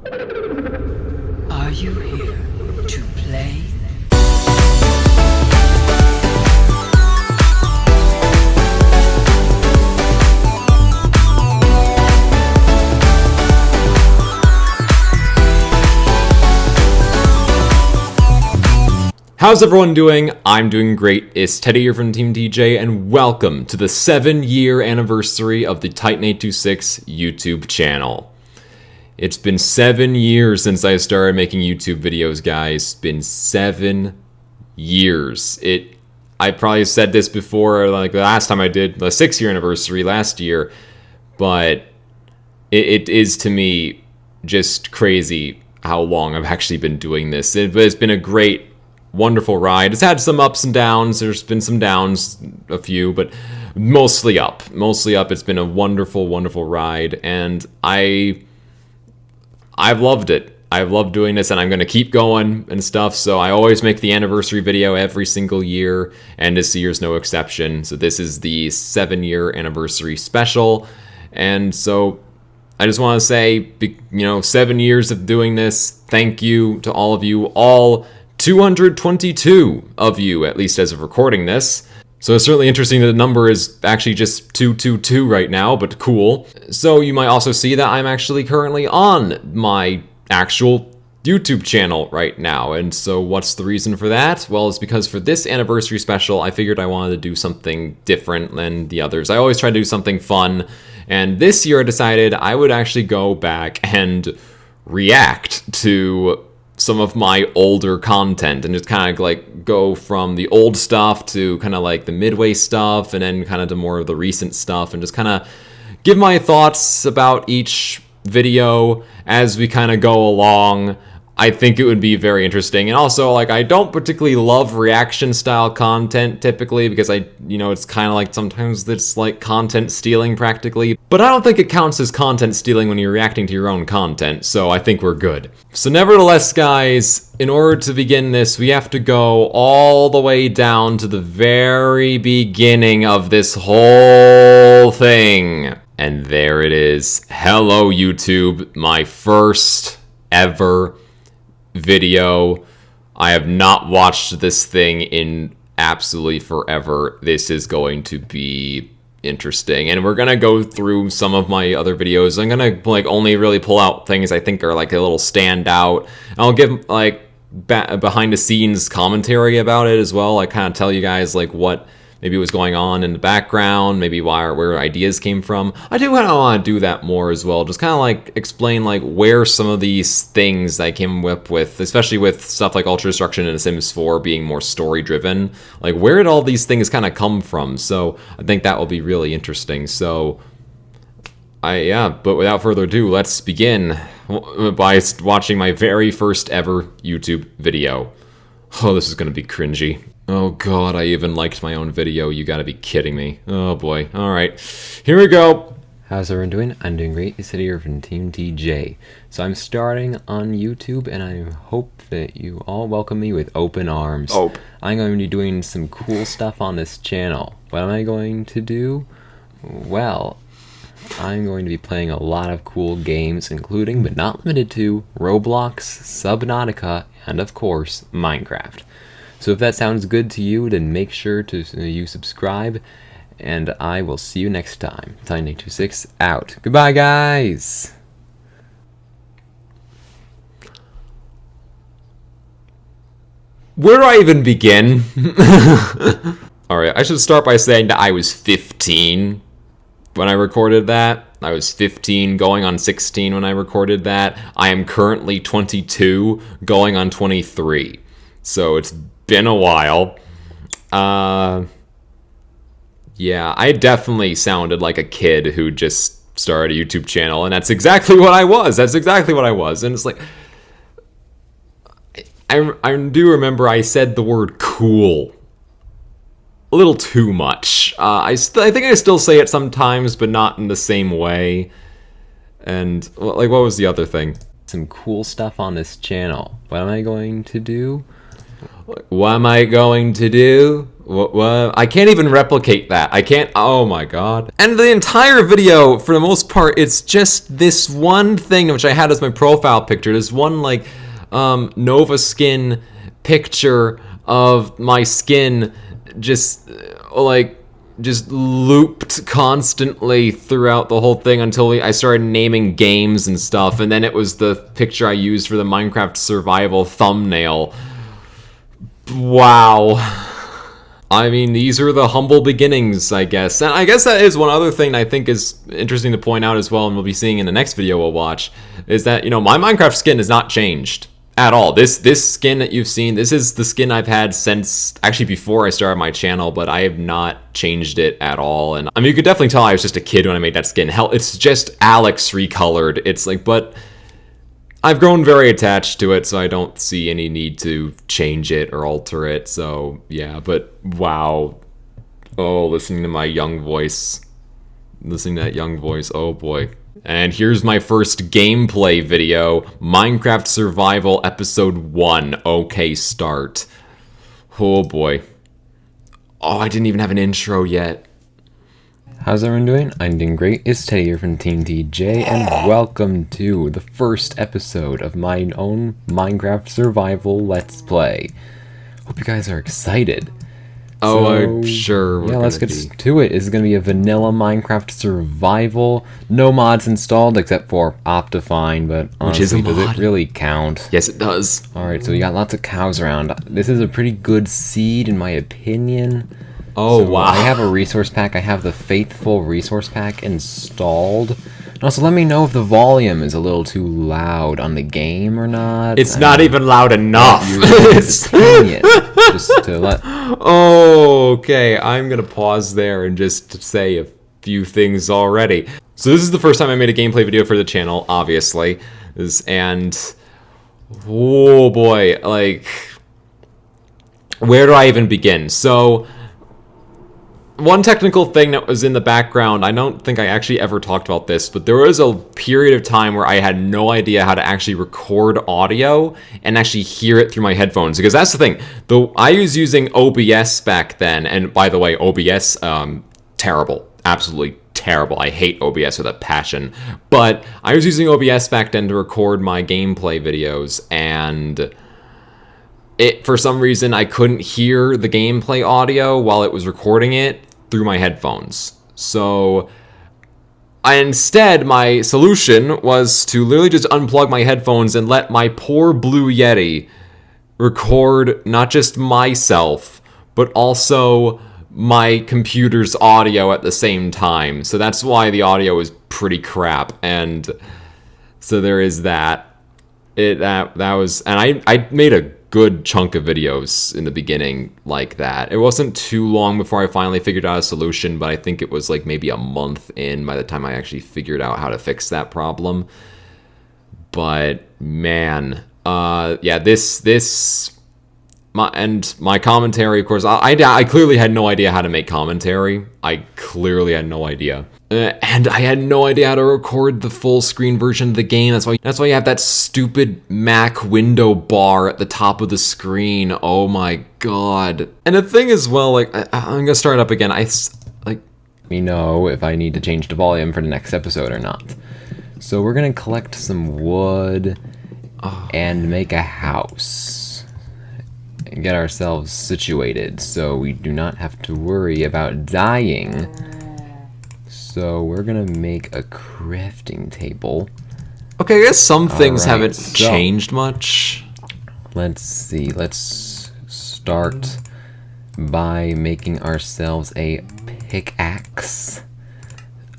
Are you here to play? How's everyone doing? I'm doing great. It's Teddy here from TeamTJ, and welcome to the 7-year anniversary of the Titan826 YouTube channel. It's been 7 years since I started making YouTube videos, guys. It's been 7 years. I probably said this before, like the last time I did the 6-year anniversary last year, but it is to me just crazy how long I've actually been doing this. It's been a great, wonderful ride. It's had some ups and downs. There's been some downs, a few, but mostly up. Mostly up. It's been a wonderful, wonderful ride, and I've loved it. I've loved doing this, and I'm going to keep going and stuff, so I always make the anniversary video every single year, and this year's no exception. So this is the 7-year anniversary special, and so I just want to say, 7 years of doing this, thank you to all of you, all 222 of you, at least as of recording this. So it's certainly interesting that the number is actually just 222 right now, but cool. So you might also see that I'm actually currently on my actual YouTube channel right now. And so what's the reason for that? Well, it's because for this anniversary special, I figured I wanted to do something different than the others. I always try to do something fun. And this year I decided I would actually go back and react to some of my older content and just kind of like go from the old stuff to kind of like the midway stuff and then kind of to more of the recent stuff and just kind of give my thoughts about each video as we kind of go along. I think it would be very interesting. And also, like, I don't particularly love reaction style content typically because it's kind of like sometimes it's like content stealing practically. But I don't think it counts as content stealing when you're reacting to your own content, so I think we're good. So nevertheless, guys, in order to begin this, we have to go all the way down to the very beginning of this whole thing. And there it is. Hello, YouTube, my first ever video. I have not watched this thing in absolutely forever. This is going to be interesting, and we're gonna go through some of my other videos. I'm gonna like only really pull out things I think are like a little standout. I'll give like behind the scenes commentary about it as well. I kind of tell you guys like what maybe was going on in the background, maybe where ideas came from. I do kind of want to do that more as well. Just kind of like explain like where some of these things I came up with, especially with stuff like Ultra Destruction and The Sims 4 being more story driven. Like where did all these things kind of come from? So I think that will be really interesting. So but without further ado, let's begin by watching my very first ever YouTube video. Oh, this is going to be cringy. Oh god, I even liked my own video. You gotta be kidding me. Oh boy. Alright, here we go. How's everyone doing? I'm doing great. It's Teddy here from TeamTJ. So I'm starting on YouTube, and I hope that you all welcome me with open arms. I'm going to be doing some cool stuff on this channel. What am I going to do? Well, I'm going to be playing a lot of cool games, including, but not limited to, Roblox, Subnautica, and of course, Minecraft. So if that sounds good to you, then make sure to you subscribe, and I will see you next time. Titan826 out. Goodbye, guys! Where do I even begin? Alright, I should start by saying that I was 15 when I recorded that. I was 15 going on 16 when I recorded that. I am currently 22 going on 23. So it's been a while. Yeah, I definitely sounded like a kid who just started a YouTube channel, and that's exactly what I was. That's exactly what I was. And it's like, I do remember I said the word cool a little too much. I think I still say it sometimes, but not in the same way. And, like, what was the other thing? Some cool stuff on this channel. What am I going to do? What am I going to do? What? I can't even replicate that. I can't. Oh my god. And the entire video, for the most part, it's just this one thing which I had as my profile picture. This one like Nova skin picture of my skin just looped constantly throughout the whole thing until I started naming games and stuff, and then it was the picture I used for the Minecraft survival thumbnail. Wow. I mean, these are the humble beginnings, I guess. And I guess that is one other thing I think is interesting to point out as well, and we'll be seeing in the next video we'll watch, is that, you know, my Minecraft skin has not changed at all. This skin that you've seen, this is the skin I've had since, actually before I started my channel, but I have not changed it at all. And I mean, you could definitely tell I was just a kid when I made that skin. Hell, it's just Alex recolored. It's like, but I've grown very attached to it, so I don't see any need to change it or alter it. So yeah, but wow. Oh, listening to my young voice. Listening to that young voice, oh boy. And here's my first gameplay video, Minecraft Survival Episode 1. Okay, start. Oh boy. Oh, I didn't even have an intro yet. How's everyone doing? I'm doing great. It's Teddy here from TeamTJ, and welcome to the first episode of my own Minecraft Survival Let's Play. Hope you guys are excited. Oh, I'm sure. Yeah, let's get to it. It's going to be a vanilla Minecraft survival. No mods installed except for Optifine, but honestly, does it really count? Yes, it does. Alright, so we got lots of cows around. This is a pretty good seed, in my opinion. Oh, so wow. I have a resource pack. I have the Faithful resource pack installed. And also, let me know if the volume is a little too loud on the game or not. It's not even loud enough. Just to let... Oh, okay. I'm going to pause there and just say a few things already. So this is the first time I made a gameplay video for the channel, obviously. And, oh boy, like, where do I even begin? So, one technical thing that was in the background, I don't think I actually ever talked about this, but there was a period of time where I had no idea how to actually record audio and actually hear it through my headphones. Because that's the thing, I was using OBS back then, and by the way, OBS, terrible, absolutely terrible. I hate OBS with a passion. But I was using OBS back then to record my gameplay videos, and for some reason, I couldn't hear the gameplay audio while it was recording it through my headphones. So instead, my solution was to literally just unplug my headphones and let my poor Blue Yeti record not just myself, but also my computer's audio at the same time. So that's why the audio is pretty crap. And so there is that. That was, and I made a good chunk of videos in the beginning like that. It wasn't too long before I finally figured out a solution, but I think it was like maybe a month in by the time I actually figured out how to fix that problem. But man, yeah, my commentary, of course, I clearly had no idea how to make commentary. I clearly had no idea. And I had no idea how to record the full screen version of the game. That's why you have that stupid Mac window bar at the top of the screen. Oh my god. And the thing is, well, like, I'm gonna start up again. Let me know if I need to change the volume for the next episode or not. So we're gonna collect some wood and make a house. And get ourselves situated so we do not have to worry about dying. So we're gonna make a crafting table. Okay, I guess some things haven't changed much. Let's see, let's start by making ourselves a pickaxe.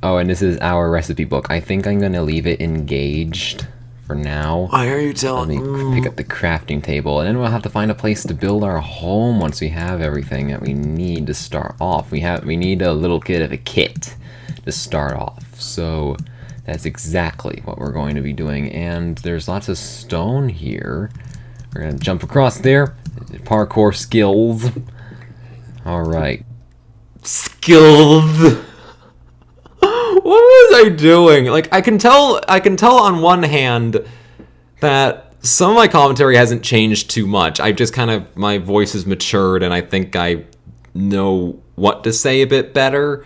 Oh, and this is our recipe book. I think I'm gonna leave it engaged for now. Why are you telling me? Let me pick up the crafting table, and then we'll have to find a place to build our home once we have everything that we need to start off. We need a little bit of a kit to start off, so that's exactly what we're going to be doing. And there's lots of stone here. We're gonna jump across there. Parkour skills. All right. Skills. What was I doing? Like, I can tell on one hand that some of my commentary hasn't changed too much. I've just my voice has matured, and I think I know what to say a bit better,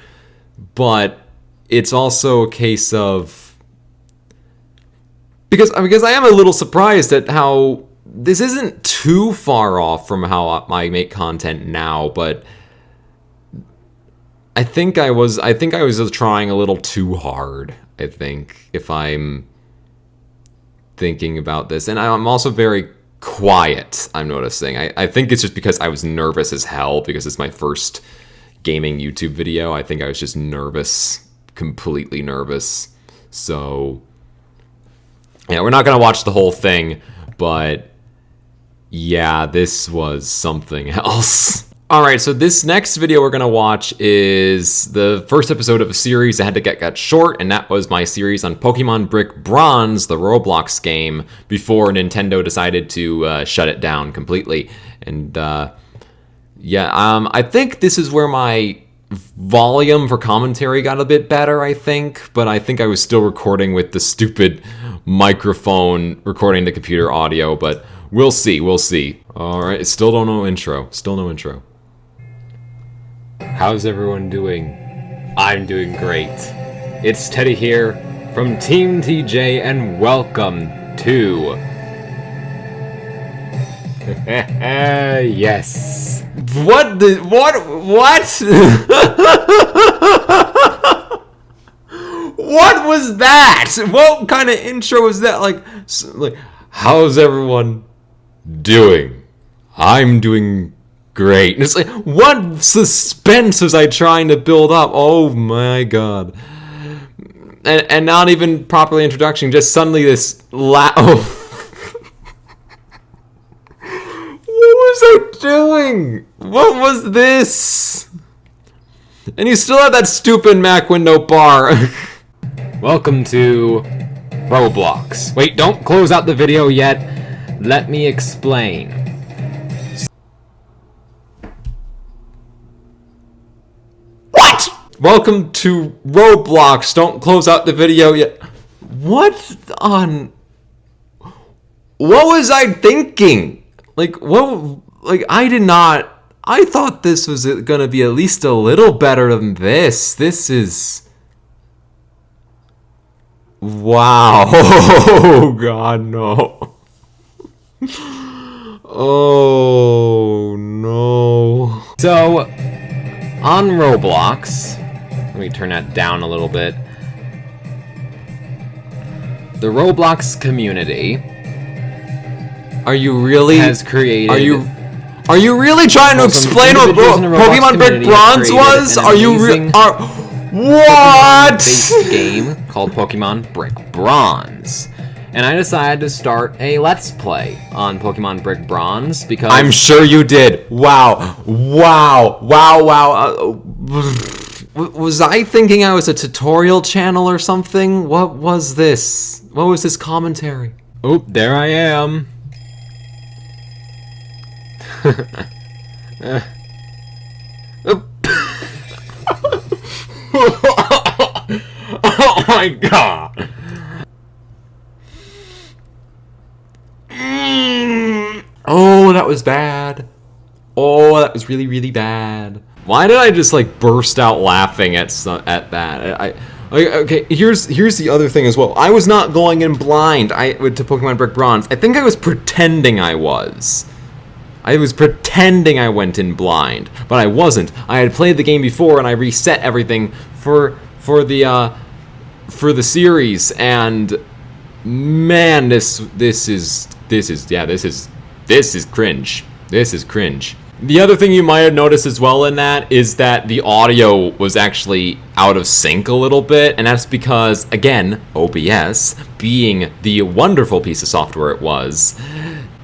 but it's also a case of because I am a little surprised at how this isn't too far off from how I make content now, but I think I was just trying a little too hard, I think, if I'm thinking about this. And I'm also very quiet, I'm noticing. I think it's just because I was nervous as hell because it's my first gaming YouTube video. I think I was just nervous, completely nervous. So, yeah, we're not going to watch the whole thing, but yeah, this was something else. Alright, so this next video we're going to watch is the first episode of a series that had to get cut short, and that was my series on Pokemon Brick Bronze, the Roblox game, before Nintendo decided to shut it down completely. And yeah, I think this is where my volume for commentary got a bit better, I think, but I think I was still recording with the stupid microphone recording the computer audio, but we'll see, we'll see. Alright, still no intro. How's everyone doing? I'm doing great. It's Teddy here from TeamTJ, and welcome to... yes. What? What was that? What kind of intro was that? Like, how's everyone doing? I'm doing great. And it's like, what suspense was I trying to build up? Oh my god. And not even properly introduction, just suddenly this oh. What was I doing? What was this? And you still have that stupid Mac window bar. Welcome to Roblox. Wait, don't close out the video yet. Let me explain. What? Welcome to Roblox. Don't close out the video yet. What on... What was I thinking? Like, what... Like, I did not... I thought this was gonna be at least a little better than this. This is... Wow. Oh, God, no. Oh, no. So, on Roblox, let me turn that down a little bit. The Roblox community... Are you really... has created... Are you really trying to explain what Pokemon Brick Bronze was? Are you what? Based game called Pokemon Brick Bronze. And I decided to start a Let's Play on Pokemon Brick Bronze because... I'm sure you did. Wow. Was I thinking I was a tutorial channel or something? What was this? What was this commentary? Oh, there I am. Oh my god. Oh, that was bad. Oh, that was really, really bad. Why did I just like burst out laughing at that? Okay, here's the other thing as well. I was not going in blind. To Pokemon Brick Bronze. I think I was pretending I was. I was pretending I went in blind, but I wasn't. I had played the game before and I reset everything for the series, and man, this is cringe. This is cringe. The other thing you might have noticed as well in that is that the audio was actually out of sync a little bit, and that's because, again, OBS, being the wonderful piece of software it was,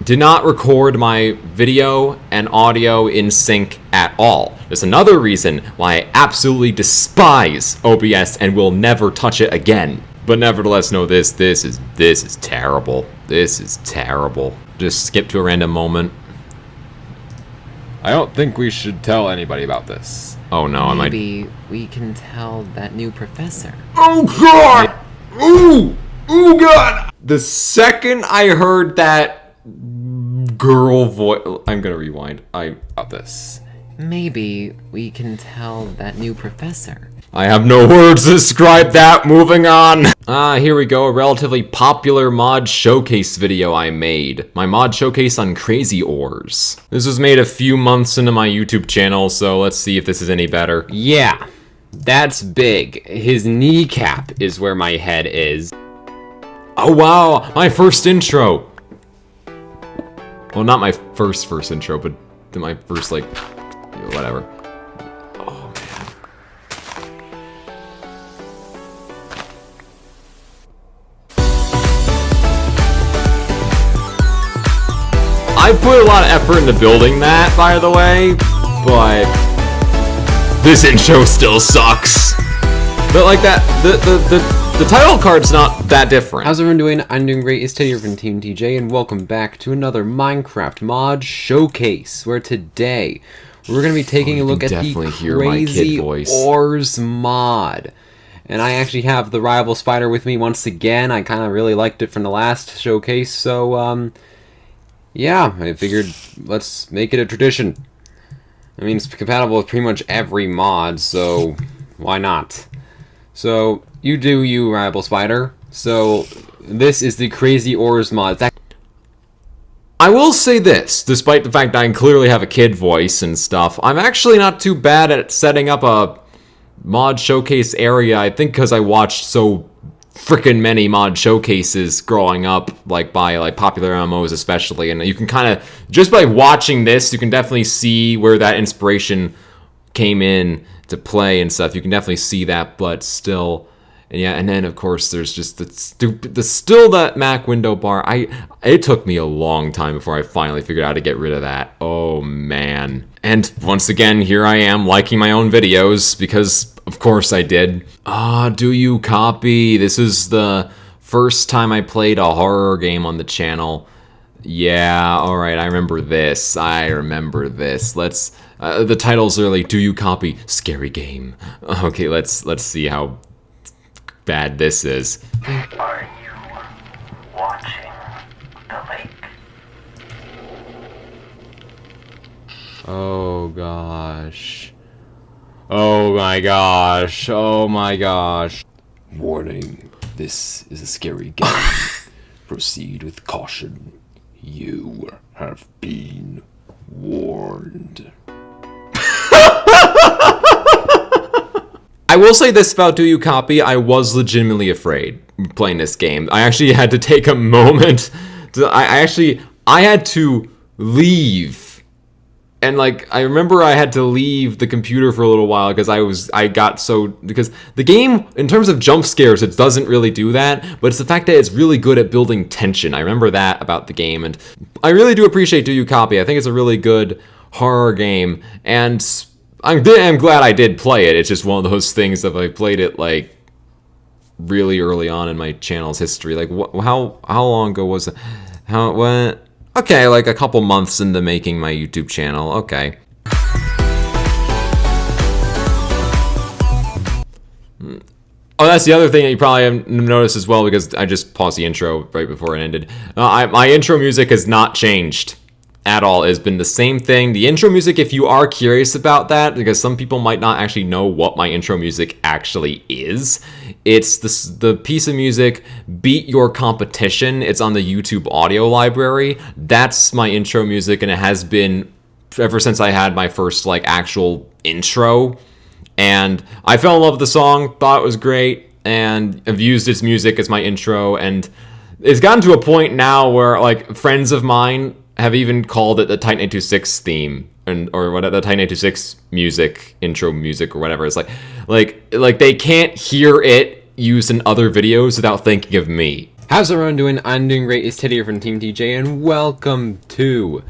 did not record my video and audio in sync at all. There's another reason why I absolutely despise OBS and will never touch it again. But nevertheless, no, this is terrible. This is terrible. Just skip to a random moment. I don't think we should tell anybody about this. Oh no, Maybe we can tell that new professor. Oh god! Ooh! Ooh god! The second I heard that girl voice... I'm gonna rewind. About this. Maybe we can tell that new professor. I have no words to describe that. Moving on. Here we go. A relatively popular mod showcase video I made. My mod showcase on Crazy Ores. This was made a few months into my YouTube channel, so let's see if this is any better. Yeah, that's big. His kneecap is where my head is. Oh wow, my first intro. Well, not my first intro, but my first, like, whatever. Oh, man. I put a lot of effort into building that, by the way, but this intro still sucks. But like that, the title card's not that different. How's everyone doing? I'm doing great. It's Teddy here from TeamTJ, and welcome back to another Minecraft mod showcase, where today we're going to be taking a look at the Crazy Ores mod. And I actually have the rival spider with me once again. I kind of really liked it from the last showcase, so yeah, I figured let's make it a tradition. I mean, it's compatible with pretty much every mod, so why not? So, you do you, rival spider. So, this is the Crazy Ores mod. I will say this, despite the fact that I clearly have a kid voice and stuff, I'm actually not too bad at setting up a mod showcase area. I think because I watched so freaking many mod showcases growing up, like by like popular MMOs especially, and you can kind of, just by watching this, you can definitely see where that inspiration came in to play and stuff. You can definitely see that, but still, and yeah, and then of course there's just that Mac window bar. It took me a long time before I finally figured out how to get rid of that. Oh man. And once again, here I am liking my own videos because of course I did. Do you copy? This is the first time I played a horror game on the channel. Yeah, alright, I remember this. Let's the title's really Do You Copy? Scary Game. Okay, let's see how bad this is. Are you watching the lake? Oh gosh. Oh my gosh. Oh my gosh. Warning, this is a scary game. Proceed with caution. You have been warned. I will say this about Do You Copy, I was legitimately afraid playing this game. I actually had to take a moment to, I had to leave. And like, I remember I had to leave the computer for a little while because because the game, in terms of jump scares, it doesn't really do that, but it's the fact that it's really good at building tension. I remember that about the game, and I really do appreciate Do You Copy. I think it's a really good horror game, and I'm glad I did play it. It's just one of those things that I played it like really early on in my channel's history. Like how long ago was it? How it went? Okay, like a couple months into making my YouTube channel. Okay. Oh, that's the other thing that you probably haven't noticed as well, because I just paused the intro right before it ended. My intro music has not changed at all. It's been the same thing. The intro music, if you are curious about that, because some people might not actually know what my intro music actually is, it's the piece of music Beat Your Competition. It's on the YouTube audio library. That's my intro music, and it has been ever since I had my first like actual intro. And I fell in love with the song, thought it was great, and I've used its music as my intro, and it's gotten to a point now where like friends of mine have even called it the Titan826 theme, or what, the Titan826 music, intro music, or whatever. It's like they can't hear it used in other videos without thinking of me. How's everyone doing? I'm doing great. It's Teddy here from TeamTJ, and welcome to...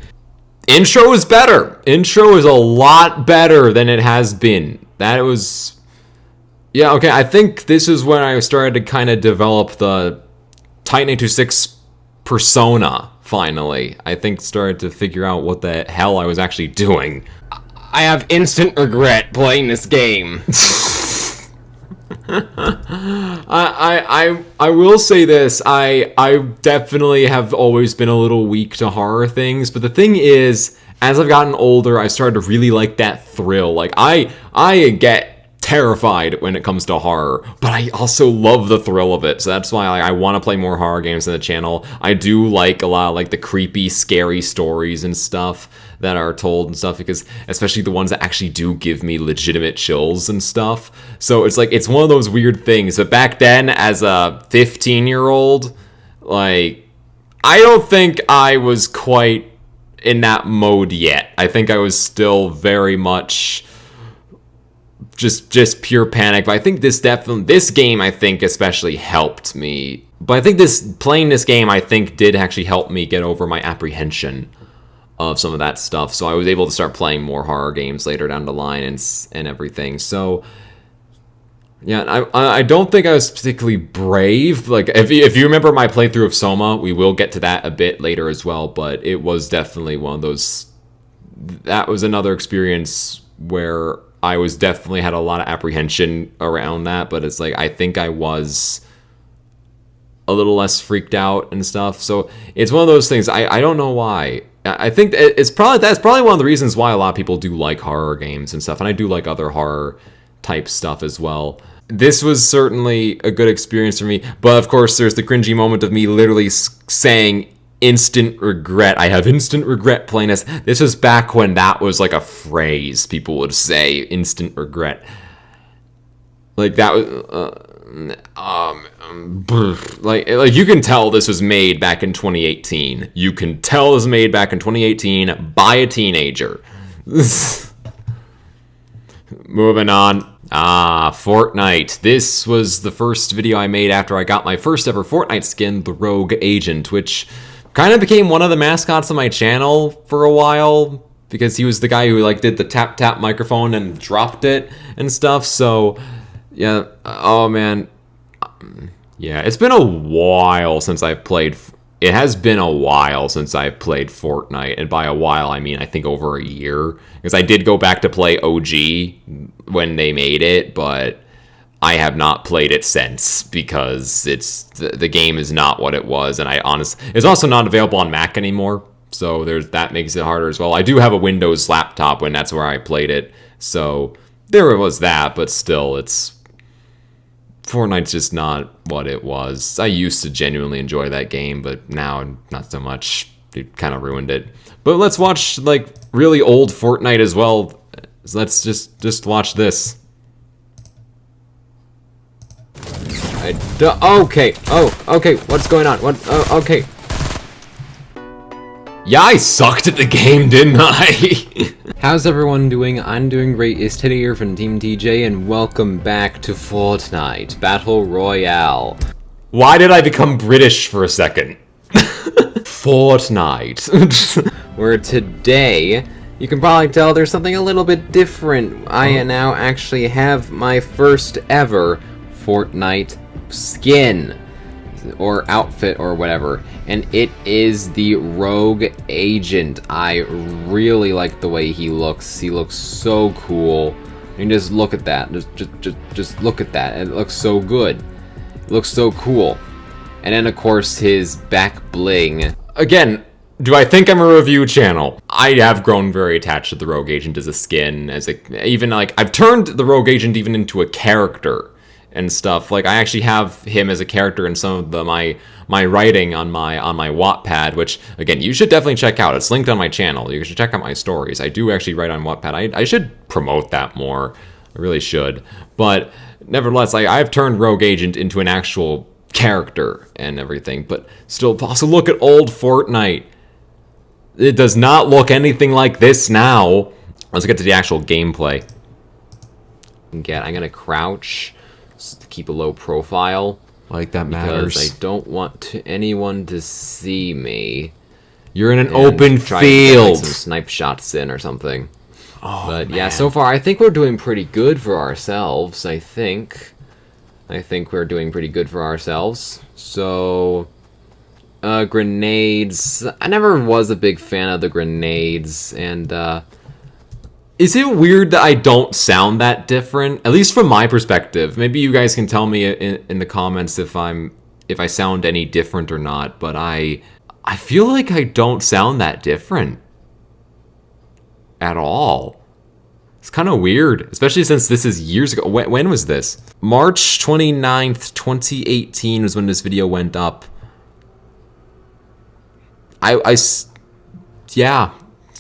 Intro is better. Intro is a lot better than it has been. That was... Yeah, okay, I think this is when I started to kind of develop the Titan826 persona, finally. I think started to figure out what the hell I was actually doing. I have instant regret playing this game. I will say this, I definitely have always been a little weak to horror things, but the thing is, as I've gotten older, I started to really like that thrill. Like, I get terrified when it comes to horror, but I also love the thrill of it. So that's why I want to play more horror games on the channel. I do like a lot of like the creepy, scary stories and stuff that are told and stuff, because especially the ones that actually do give me legitimate chills and stuff. So it's like, it's one of those weird things. But back then, as a 15-year-old, like, I don't think I was quite in that mode yet. I think I was still very much just pure panic. But I think this game, I think, especially helped me. But I think playing this game, I think, did actually help me get over my apprehension of some of that stuff. So I was able to start playing more horror games later down the line and everything. So yeah, I don't think I was particularly brave. Like, if you remember my playthrough of Soma, we will get to that a bit later as well, but it was definitely one of those... That was another experience where I was definitely had a lot of apprehension around that, but it's like, I think I was a little less freaked out and stuff. So it's one of those things, I don't know why. I think that's probably one of the reasons why a lot of people do like horror games and stuff, and I do like other horror type stuff as well. This was certainly a good experience for me, but of course there's the cringy moment of me literally saying instant regret. I have instant regret playing this. This was back when that was like a phrase people would say, instant regret. Like that was like you can tell this was made back in 2018. You can tell this was made back in 2018 by a teenager. Moving on. Fortnite. This was the first video I made after I got my first ever Fortnite skin, the Rogue Agent, which kind of became one of the mascots of my channel for a while, because he was the guy who like did the tap microphone and dropped it and stuff. So yeah, oh man, yeah, it's been a while since I've played. It has been a while since I've played Fortnite, and by a while I mean I think over a year, because I did go back to play OG when they made it, but I have not played it since, because the game is not what it was, and it's also not available on Mac anymore, so that makes it harder as well. I do have a Windows laptop when that's where I played it, so there was that, but still, Fortnite's just not what it was. I used to genuinely enjoy that game, but now not so much. It kind of ruined it. But let's watch like really old Fortnite as well. So let's just watch this. Okay. Oh, okay. What's going on? Okay. Yeah, I sucked at the game, didn't I? How's everyone doing? I'm doing great. It's Teddy here from TeamTJ, and welcome back to Fortnite Battle Royale. Why did I become British for a second? Fortnite. Where today, you can probably tell there's something a little bit different. I now actually have my first ever Fortnite skin, or outfit, or whatever, and it is the Rogue Agent. I really like the way he looks. He looks so cool. And just look at that. Just look at that. It looks so good. It looks so cool. And then of course his back bling. Again, do I think I'm a review channel? I have grown very attached to the Rogue Agent as a skin, even like I've turned the Rogue Agent even into a character and stuff. Like I actually have him as a character in some of my writing on my Wattpad, which again you should definitely check out. It's linked on my channel. You should check out my stories. I do actually write on Wattpad. I should promote that more. I really should. But nevertheless, I've turned Rogue Agent into an actual character and everything. But still, also look at old Fortnite. It does not look anything like this now. Let's get to the actual gameplay. I'm gonna crouch to keep a low profile. Like that matters. Because I don't want anyone to see me. You're in an open try to get, field. like, some snipe shots in or something. Oh, but man. yeah, so far I think we're doing pretty good for ourselves. I think we're doing pretty good for ourselves. So, grenades. I never was a big fan of the grenades, and is it weird that I don't sound that different? At least from my perspective. Maybe you guys can tell me in the comments if I sound any different or not, but I feel like I don't sound that different. at all. It's kind of weird, especially since this is years ago. When was this? March 29th, 2018 was when this video went up. Yeah,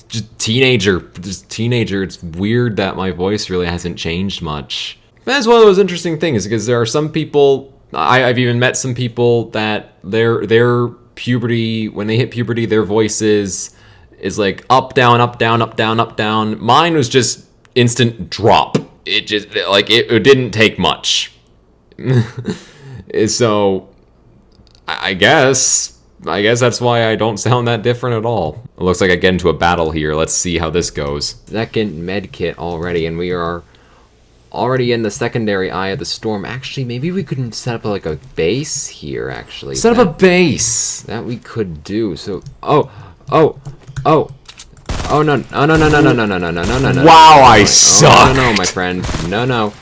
just teenager. It's weird that my voice really hasn't changed much. But that's one of those interesting things, because there are some people, I've even met some people that their puberty, when they hit puberty, their voices is like up, down, up, down, up, down, up, down. Mine was just instant drop. It just, like, it didn't take much. So, I guess that's why I don't sound that different at all. It looks like I get into a battle here. Let's see how this goes. Second med kit already, and we are already in the secondary eye of the storm. Actually, maybe we could set up like a base here, actually. Set up a base! That we could do. So, oh, no. Wow, I suck! No, my friend. No,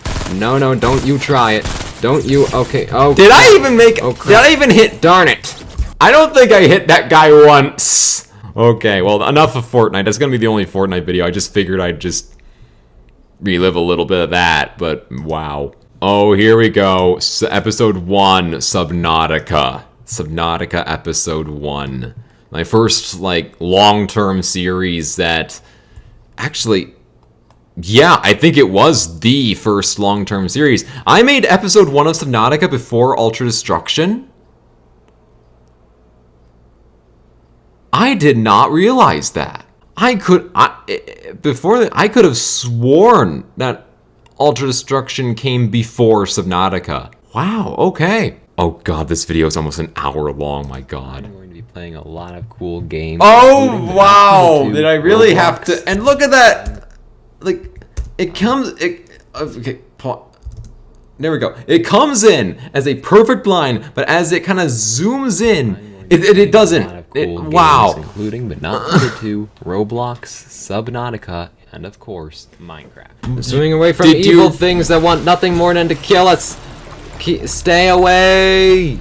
don't you try it. Don't you, okay. Did I even make, did I even hit, darn it. I don't think I hit that guy once. Okay, well, enough of Fortnite. That's gonna be the only Fortnite video. I just figured I'd just relive a little bit of that, but wow. Oh, here we go. Episode 1, Subnautica. Subnautica episode 1. My first, like, long-term series that actually, yeah, I think it was the first long-term series. I made episode 1 of Subnautica before Ultra Destruction. I did not realize that. Before that, I could have sworn that Ultra Destruction came before Subnautica. Wow, okay. Oh god, this video is almost an hour long, my god. I'm going to be playing a lot of cool games. Oh, wow! Did I really have to? And look at that! Like, it comes... okay, there we go. It comes in as a perfect line, but as it kind of zooms in, it doesn't. Wow. Including, but not limited to, Roblox, Subnautica, and of course, Minecraft. Swimming away from evil things that want nothing more than to kill us. Stay away.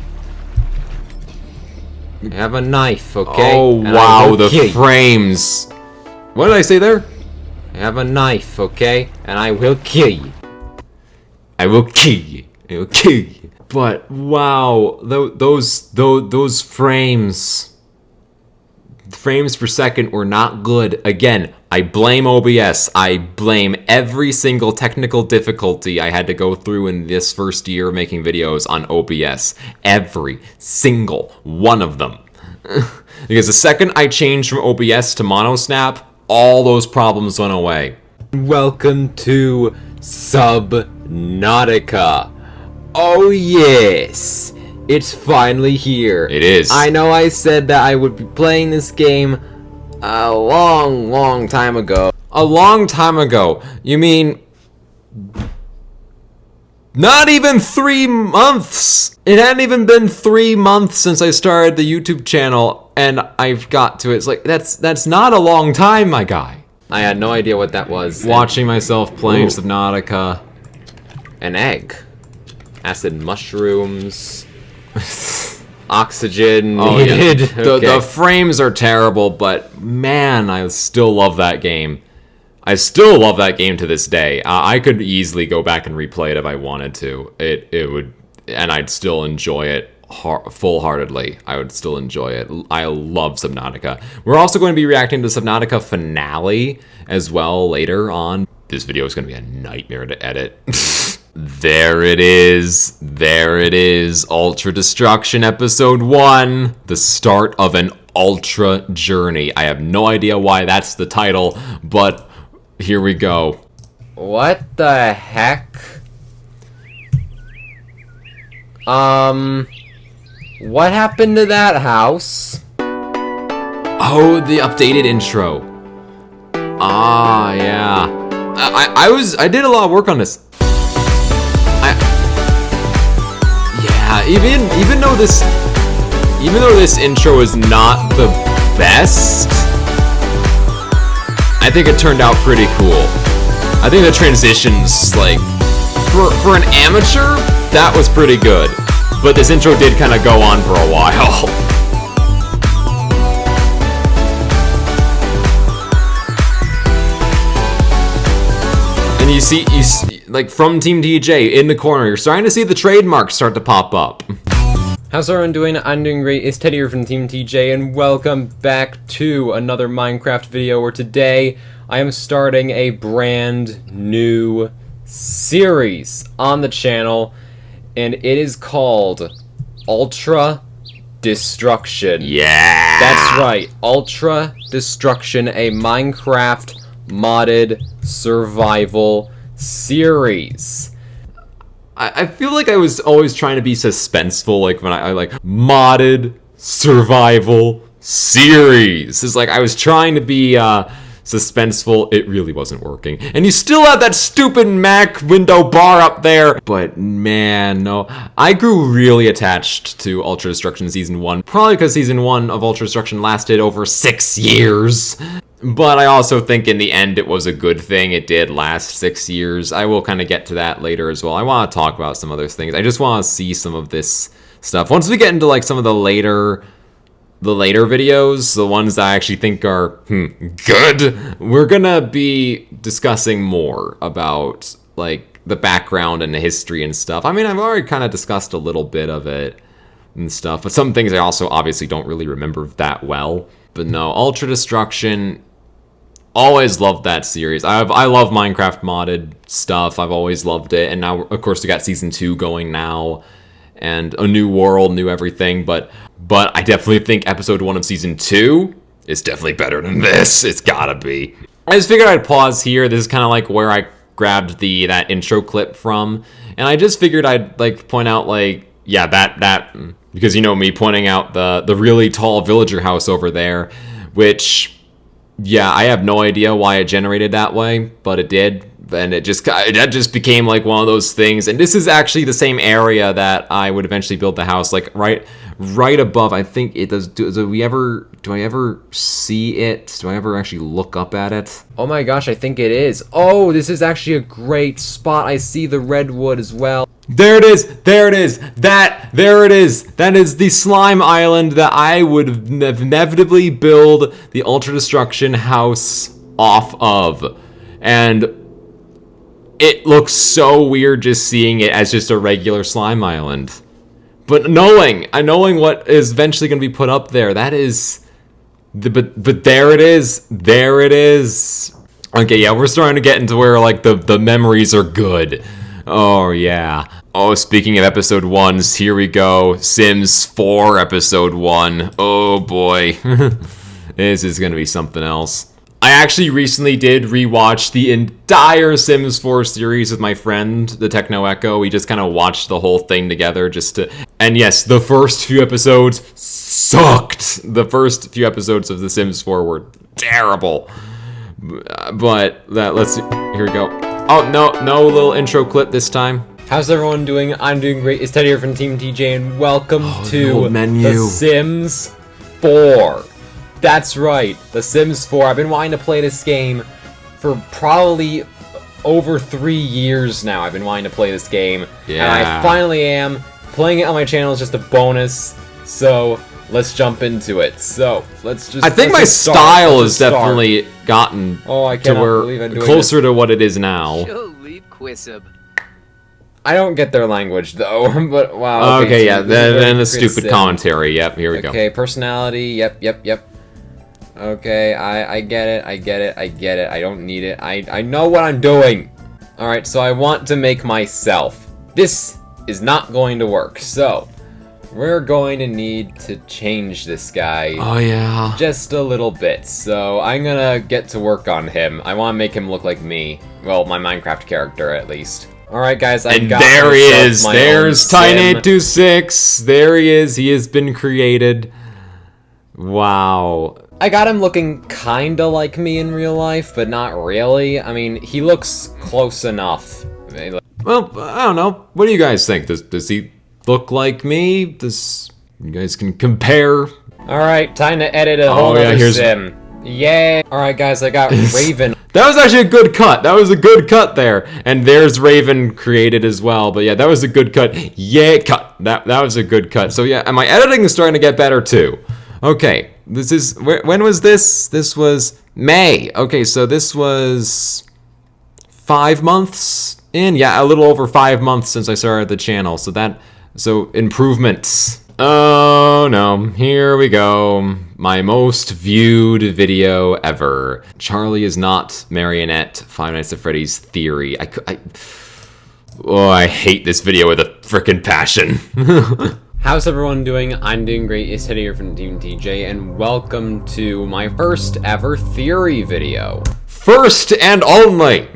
I have a knife, okay? Oh, wow, the frames. What did I say there? I have a knife, okay? And I will kill you. I will kill you. I will kill you. But, wow, those frames... frames per second were not good. Again, I blame OBS. I blame every single technical difficulty I had to go through in this first year of making videos on OBS. Every single one of them. Because the second I changed from OBS to MonoSnap, all those problems went away. Welcome to Subnautica. Oh yes! It's finally here. It is. I know I said that I would be playing this game a long time ago. A long time ago? You mean... not even 3 months! It hadn't even been 3 months since I started the YouTube channel, and I've got to it. It's like, that's not a long time, my guy. I had no idea what that was. Watching myself playing Subnautica. An egg. Acid mushrooms. Oxygen needed. Yeah. The frames are terrible, but man, I still love that game. I still love that game to this day. I could easily go back and replay it if I wanted to. It would, and I'd still enjoy it full-heartedly. I would still enjoy it. I love Subnautica. We're also going to be reacting to Subnautica finale as well later on. This video is going to be a nightmare to edit. There it is. There it is. Ultra Destruction Episode 1. The start of an Ultra journey. I have no idea why that's the title, but here we go. What the heck? What happened to that house? Oh, the updated intro. Ah, yeah. I did a lot of work on this. Even though this intro is not the best, I think it turned out pretty cool. I think the transitions, like, for an amateur, that was pretty good. But this intro did kind of go on for a while. And you see, like from TeamTJ in the corner, you're starting to see the trademarks start to pop up. How's everyone doing? I'm doing great. It's Teddy here from TeamTJ, and welcome back to another Minecraft video where today I am starting a brand new series on the channel, and it is called Ultra Destruction. Yeah! That's right, Ultra Destruction, a Minecraft modded survival series. I feel like I was always trying to be suspenseful, like when I like modded survival series. It's like I was trying to be suspenseful. It really wasn't working. And you still have that stupid Mac window bar up there. But man, no. I grew really attached to Ultra Destruction Season 1. Probably because Season 1 of Ultra Destruction lasted over 6 years. But I also think in the end it was a good thing. It did last 6 years. I will kind of get to that later as well. I want to talk about some other things. I just want to see some of this stuff. Once we get into like some of the later videos, the ones that I actually think are good, we're gonna be discussing more about like the background and the history and stuff. I mean, I've already kind of discussed a little bit of it and stuff, but some things I also obviously don't really remember that well. But no, Ultra Destruction, always loved that series. I love Minecraft modded stuff. I've always loved it, and now of course we got Season 2 going now, and a new world, new everything, but I definitely think Episode 1 of Season 2 is definitely better than this. It's gotta be. I just figured I'd pause here. This is kind of like where I grabbed that intro clip from, and I just figured I'd like point out like, yeah, that because you know me pointing out the really tall villager house over there, which, yeah, I have no idea why it generated that way, but it did. And that just became like one of those things. And this is actually the same area that I would eventually build the house, like right above. I think it does. Do I ever see it? Do I ever actually look up at it? Oh my gosh, I think it is. Oh, this is actually a great spot. I see the redwood as well. There it is. There it is. There it is. That is the slime island that I would inevitably build the Ultra Destruction house off of. And it looks so weird just seeing it as just a regular slime island. But knowing what is eventually going to be put up there, that is... But there it is. There it is. Okay, yeah, we're starting to get into where, like, the memories are good. Oh, yeah. Oh, speaking of Episode 1s, here we go. Sims 4 Episode 1. Oh, boy. This is going to be something else. I actually recently did rewatch the entire Sims 4 series with my friend, the Techno Echo. We just kind of watched the whole thing together just to... And yes, the first few episodes sucked. The first few episodes of The Sims 4 were terrible. But let's see. Here we go. Oh, no little intro clip this time. How's everyone doing? I'm doing great. It's Teddy here from TeamTJ, and welcome to The Sims 4. That's right, The Sims 4. I've been wanting to play this game for probably over 3 years now. I've been wanting to play this game, and I finally am. Playing it on my channel is just a bonus, so let's jump into it. So, I think my style has definitely gotten to where closer to what it is now. I don't get their language, though, but wow. Okay, so yeah, then the stupid commentary. Yep, here we go. Okay, personality, yep. Okay, I get it, I don't need it, I know what I'm doing! Alright, so I want to make myself. This is not going to work, so we're going to need to change this guy. Oh yeah. Just a little bit, so I'm gonna get to work on him. I want to make him look like me. Well, my Minecraft character, at least. Alright guys, I got there he is! There's Titan826! There he is, he has been created. Wow. I got him looking kinda like me in real life, but not really. I mean, he looks close enough. Well, I don't know. What do you guys think? Does he look like me? You guys can compare. Alright, time to edit a whole other sim. Yay! Alright guys, I got Raven. That was actually a good cut. That was a good cut there. And there's Raven created as well. But yeah, that was a good cut. Yay, cut. That was a good cut. So yeah, and my editing is starting to get better too. Okay, this is... When was this? This was May. Okay, so this was 5 months in. Yeah, a little over 5 months since I started the channel. So improvements. Oh no, here we go. My most viewed video ever. Charlie is not Marionette, Five Nights at Freddy's theory. I hate this video with a frickin' passion. How's everyone doing? I'm doing great. It's Teddy here from TeamTJ, and welcome to my first ever theory video. First and only!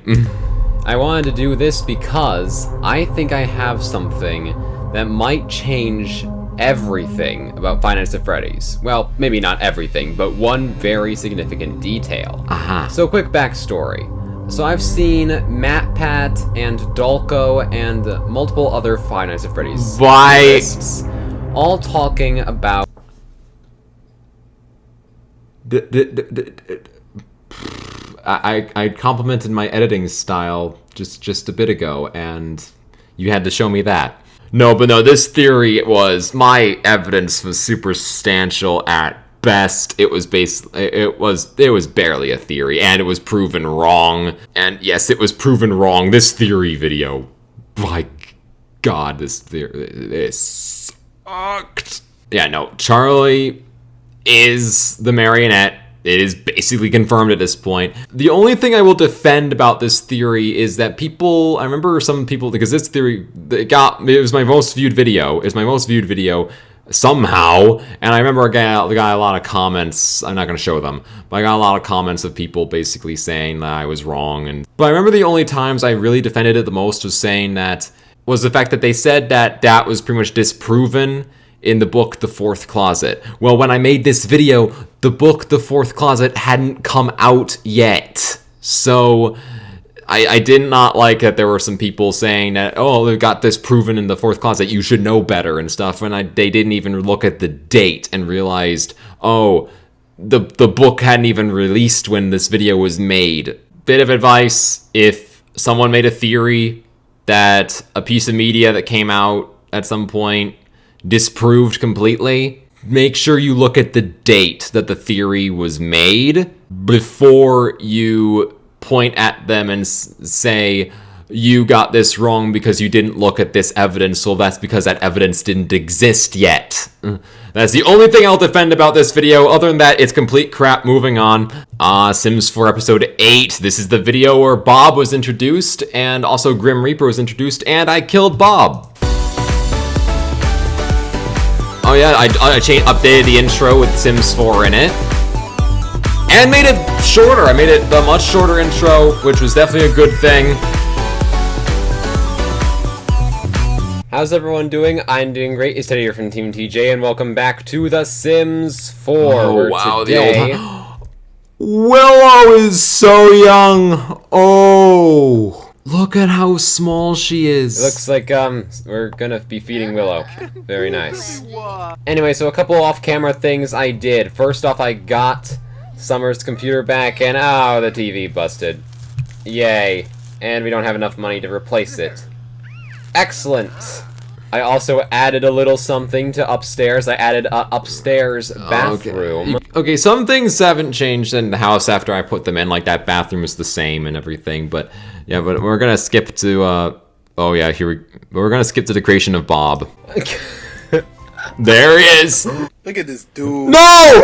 I wanted to do this because I think I have something that might change everything about Five Nights at Freddy's. Well, maybe not everything, but one very significant detail. So quick backstory. So I've seen MatPat and Dolko and multiple other Five Nights at Freddy's lists all talking about I complimented my editing style just a bit ago, and you had to show me that. No, this theory my evidence was substantial at best. It was barely a theory, and it was proven wrong. And yes, it was proven wrong. This theory video, my God, this sucked. Yeah, no, Charlie is the marionette. It is basically confirmed at this point. The only thing I will defend about this theory is that I remember some people, because this theory, it was my most viewed video. It's my most viewed video somehow, and I remember I got a lot of comments. I'm not going to show them, but I got a lot of comments of people basically saying that I was wrong. But I remember the only times I really defended it the most was the fact that they said that was pretty much disproven in the book The Fourth Closet. Well, when I made this video, the book The Fourth Closet hadn't come out yet. So I did not like that there were some people saying that, oh, they've got this proven in The Fourth Closet, you should know better and stuff, and they didn't even look at the date and realized, oh, the book hadn't even released when this video was made. Bit of advice: if someone made a theory that a piece of media that came out at some point disproved completely, make sure you look at the date that the theory was made before you point at them and say, you got this wrong because you didn't look at this evidence, so that's because that evidence didn't exist yet. That's the only thing I'll defend about this video. Other than that, it's complete crap. Moving on. Sims 4 episode 8. This is the video where Bob was introduced, and also Grim Reaper was introduced, and I killed Bob. Oh yeah, I updated the intro with Sims 4 in it. And made it shorter. I made it a much shorter intro, which was definitely a good thing. How's everyone doing? I'm doing great. It's Teddy here from TeamTJ, and welcome back to The Sims 4. Oh wow, today... the old... Willow is so young. Oh. Look at how small she is. It looks like, we're gonna be feeding Willow. Very nice. Anyway, so a couple off-camera things I did. First off, I got Summer's computer back, and the TV busted. Yay. And we don't have enough money to replace it. Excellent. I also added a little something to upstairs. I added a upstairs bathroom. Okay, some things haven't changed in the house after I put them in, like that bathroom is the same and everything, but yeah, but we're gonna skip to, we're gonna skip to the creation of Bob. There he is! Look at this dude. No!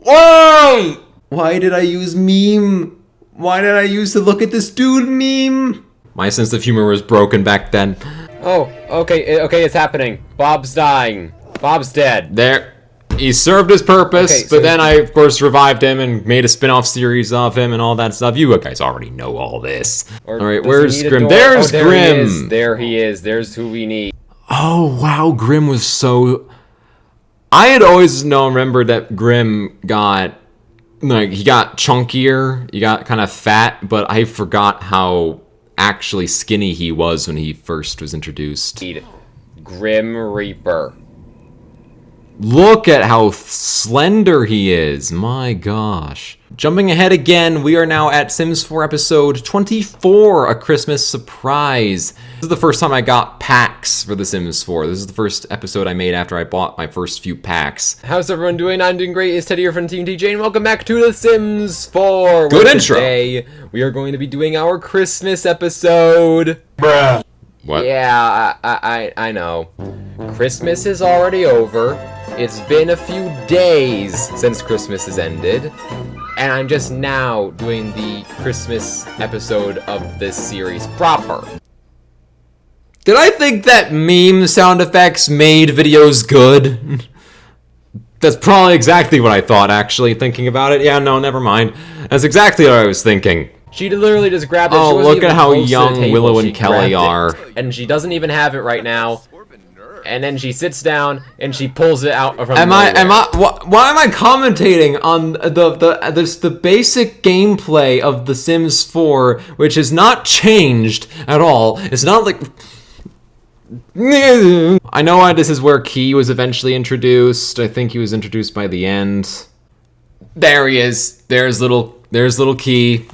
Why? Why did I use meme? Why did I use the look at this dude meme? My sense of humor was broken back then. Oh, okay, it's happening. Bob's dying. Bob's dead. There. He served his purpose, Okay, so but then I, of course, revived him and made a spin-off series of him and all that stuff. You guys already know all this. Alright, where's Grim? There's Grim! There he is. There's who we need. Oh, wow, Grim was so... I had always remembered that Grim got, he got chunkier, he got kind of fat, but I forgot how actually skinny he was when he first was introduced. Grim Reaper. Look at how slender he is. My gosh. Jumping ahead again, we are now at Sims 4 episode 24, A Christmas Surprise. This is the first time I got packs for The Sims 4. This is the first episode I made after I bought my first few packs. How's everyone doing? I'm doing great. It's Teddy here from TeamTJ, and welcome back to The Sims 4. Good intro. Today, we are going to be doing our Christmas episode. Bruh. What? Yeah, I know. Christmas is already over. It's been a few days since Christmas has ended. And I'm just now doing the Christmas episode of this series proper. Did I think that meme sound effects made videos good? That's probably exactly what I thought, actually, thinking about it. Yeah, no, never mind. That's exactly what I was thinking. She literally just grabbed it. Oh, She wasn't look even at how close to the young table. Willow She and Kelly grabbed are. it. And she doesn't even have it right now. And then she sits down and she pulls it out from nowhere. Why am I commentating on the basic gameplay of The Sims 4, which has not changed at all? It's not like... I know this is where Key was eventually introduced. I think he was introduced by the end. There he is. There's little Key.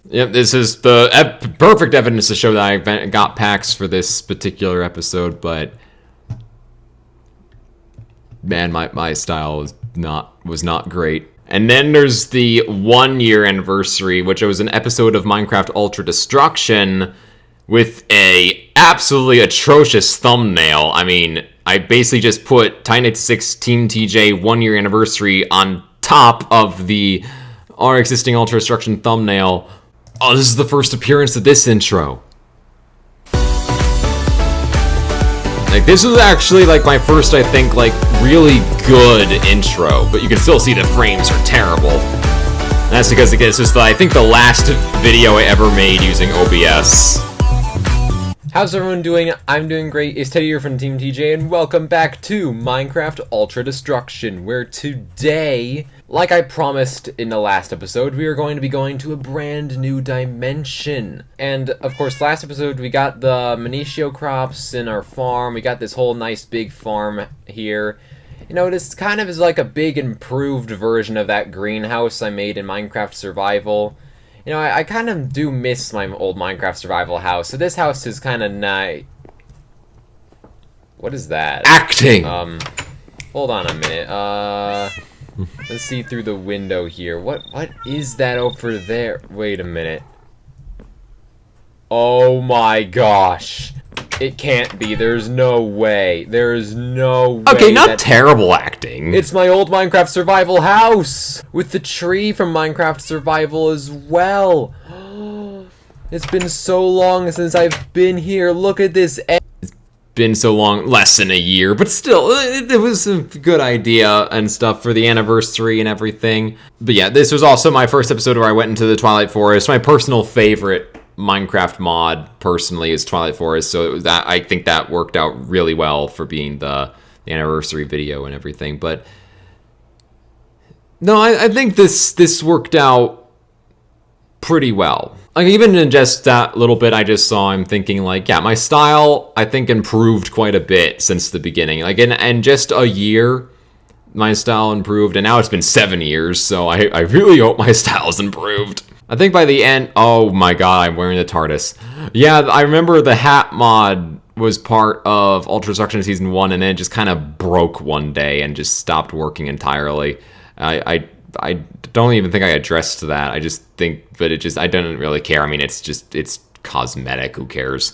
Yep, this is the perfect evidence to show that I got packs for this particular episode, but... Man, my style was not great. And then there's the 1 year anniversary, which was an episode of Minecraft Ultra Destruction with a absolutely atrocious thumbnail. I mean, I basically just put Titan826 TeamTJ 1 year anniversary on top of our existing Ultra Destruction thumbnail. Oh, this is the first appearance of this intro. Like, this was actually, like, my first, I think, like, really good intro, but you can still see the frames are terrible. And that's because this is, I think, the last video I ever made using OBS. How's everyone doing? I'm doing great. It's Teddy here from TeamTJ, and welcome back to Minecraft Ultra Destruction, where today, like I promised in the last episode, we are going to be going to a brand new dimension. And, of course, last episode we got the Manitio crops in our farm. We got this whole nice big farm here. You know, this kind of is like a big improved version of that greenhouse I made in Minecraft Survival. You know, I kind of do miss my old Minecraft Survival house, so this house is kind of nice. What is that? Acting! Hold on a minute, let's see through the window here. What is that over there? Wait a minute. Oh my gosh. It can't be. There's no way. There's no way. Okay, not terrible acting. It's my old Minecraft Survival house! With the tree from Minecraft Survival as well. It's been so long since I've been here. Look at this. Been so long, less than a year, but still, it was a good idea and stuff for the anniversary and everything. But yeah, this was also my first episode where I went into the Twilight Forest. My personal favorite Minecraft mod, personally, is Twilight Forest, so it was that, I think that worked out really well for being the anniversary video and everything. But no, I think this worked out pretty well. Like, even in just that little bit I just saw, I'm thinking, like, yeah, my style, I think, improved quite a bit since the beginning. Like, in just a year, my style improved, and now it's been 7 years, so I really hope my style's improved. I think by the end, oh my god, I'm wearing the TARDIS. Yeah, I remember the hat mod was part of Ultra Destruction Season 1, and then it just kind of broke one day and just stopped working entirely. I don't even think I addressed that. I just think, but I don't really care. I mean, it's cosmetic. Who cares?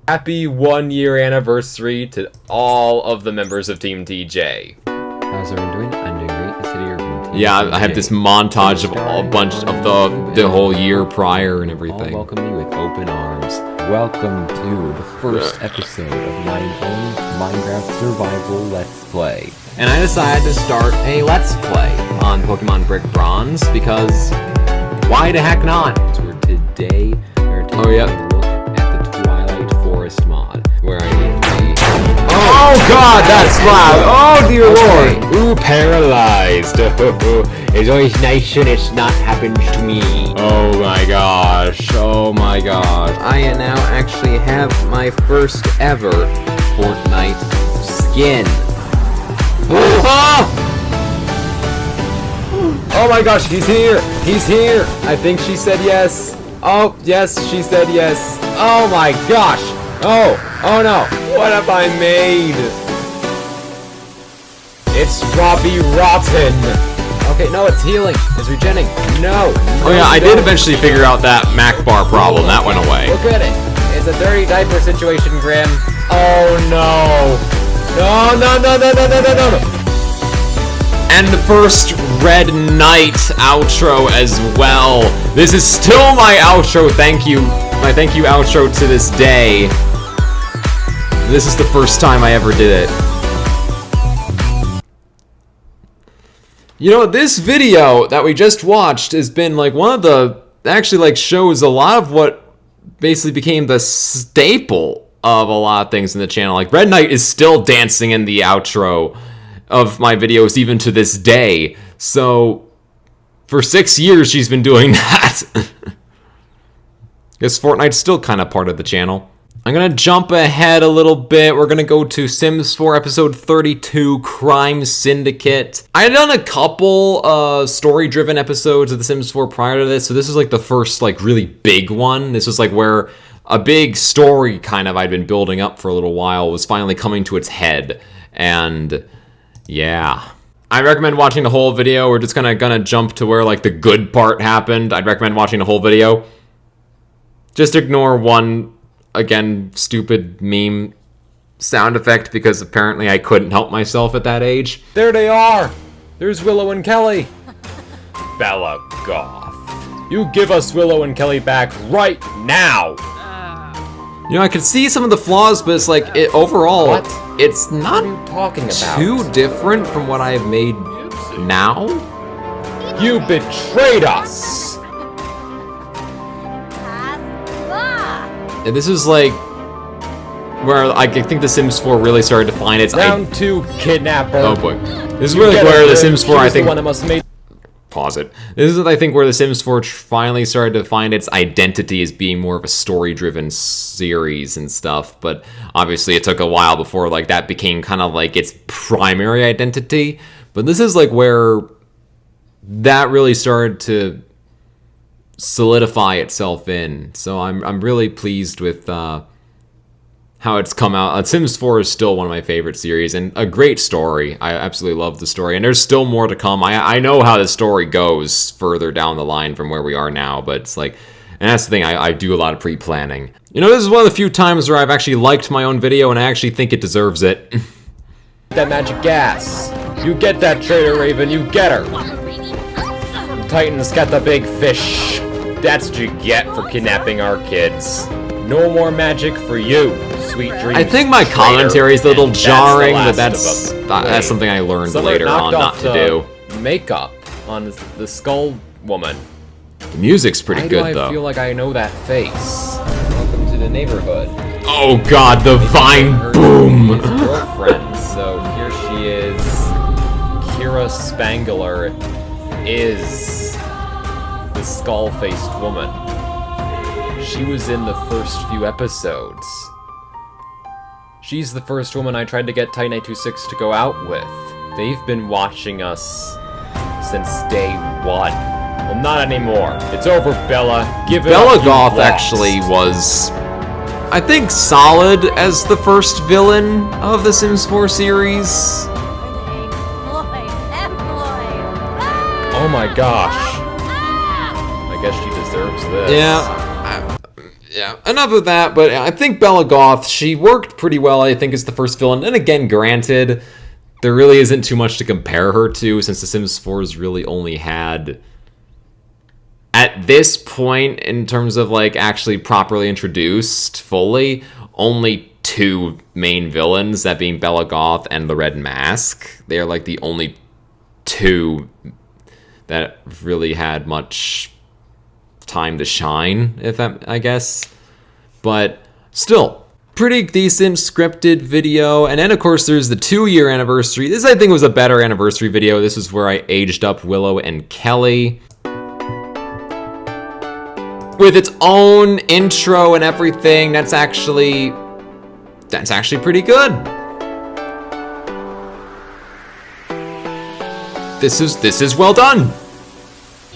Happy 1 year anniversary to all of the members of TeamTJ. How's everyone doing? I'm doing great. It's Teddy here from TeamTJ. Yeah, I have this montage of a bunch of the whole year prior and everything. I'll welcome you with open arms. Welcome to the first episode of my own Minecraft Survival Let's Play. And I decided to start a Let's Play on Pokemon Brick Bronze because why the heck not? So today we're taking a look at the Twilight Forest mod, where I need the... Oh god, that's loud! Oh dear lord! Ooh, paralyzed. It's always nice when it's not happened to me. Oh my gosh, oh my gosh. I now actually have my first ever Fortnite skin. Oh my gosh, he's here! He's here! I think she said yes. Oh, yes, she said yes. Oh my gosh! Oh no! What have I made? It's Robbie Rotten! Okay, no, it's healing. It's regenning. No! Oh yeah, I did eventually figure out that Mac bar problem. That went away. Look at it. It's a dirty diaper situation, Grim. Oh no! No! And the first Red Knight outro as well. This is still my outro. Thank you. My thank you outro to this day. This is the first time I ever did it. You know, this video that we just watched has been like one of the, actually like shows a lot of what basically became the staple of a lot of things in the channel. Like Red Knight is still dancing in the outro of my videos even to this day. So for 6 years she's been doing that. Guess Fortnite's still kind of part of the channel. I'm gonna jump ahead a little bit. We're gonna go to Sims 4 episode 32, Crime Syndicate. I had done a couple story-driven episodes of The Sims 4 prior to this, so this is like the first like really big one. This was like where a big story kind of I'd been building up for a little while was finally coming to its head. And yeah. I recommend watching the whole video. We're just gonna jump to where like the good part happened. I'd recommend watching the whole video. Just ignore one, again, stupid meme sound effect because apparently I couldn't help myself at that age. There they are! There's Willow and Kelly! Bella Goth. You give us Willow and Kelly back right now! You know, I could see some of the flaws, but it's like, overall, What? it's not What are you talking about? too different from what I've made now. You betrayed us! And this is like where I think The Sims 4 really started to find its Round 2, kidnapper. Oh boy. This is really where The Sims 4, I think, the one that must have made pause it. This is, I think, where The Sims 4 finally started to find its identity as being more of a story-driven series and stuff, but obviously it took a while before like that became kind of like its primary identity. But this is like where that really started to solidify itself in. So I'm really pleased with how it's come out. Sims 4 is still one of my favorite series and a great story. I absolutely love the story, and there's still more to come. I know how the story goes further down the line from where we are now, but it's like, and that's the thing, I do a lot of pre-planning. You know, this is one of the few times where I've actually liked my own video, and I actually think it deserves it. that magic gas. You get that traitor, Raven, you get her. Titan's got the big fish. That's what you get for kidnapping our kids. No more magic for you, sweet dreams. I think my commentary is a little jarring, but that's something I learned Someone later on not to do. Makeup on the skull woman. The music's pretty Why good, do I though. feel like I know that face? Welcome to the neighborhood. Oh god, the vine Her boom! his girlfriend. So here she is. Kira Spangler is the skull-faced woman. She was in the first few episodes. She's the first woman I tried to get Titan826 to go out with. They've been watching us since day one. Well, not anymore. It's over, Bella. Give it Bella up, you Goth lost. actually was, I think, solid as the first villain of the Sims 4 series. Oh my gosh. I guess she deserves this. Yeah, enough of that, but I think Bella Goth, she worked pretty well, I think, as the first villain. And again, granted, there really isn't too much to compare her to, since The Sims 4's really only had, at this point, in terms of, like, actually properly introduced fully, only two main villains, that being Bella Goth and the Red Mask. They are, like, the only two that really had much time to shine, if that, I guess. But still, pretty decent scripted video. And then, of course, there's the 2-year anniversary. This, I think, was a better anniversary video. This is where I aged up Willow and Kelly, with its own intro and everything. That's actually pretty good. this is well done.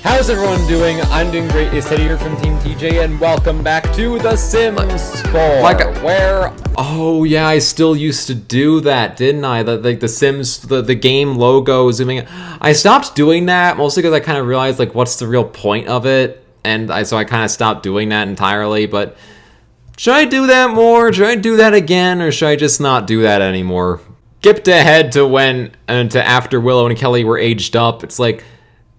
How's everyone doing? I'm doing great. It's Teddy here from TeamTJ, and welcome back to The Sims 4. Oh yeah, I still used to do that, didn't I? The Sims, the game logo zooming. I stopped doing that mostly because I kind of realized like what's the real point of it, and so I kind of stopped doing that entirely. But should I do that more? Should I do that again, or should I just not do that anymore? Skipped ahead to after Willow and Kelly were aged up. It's like,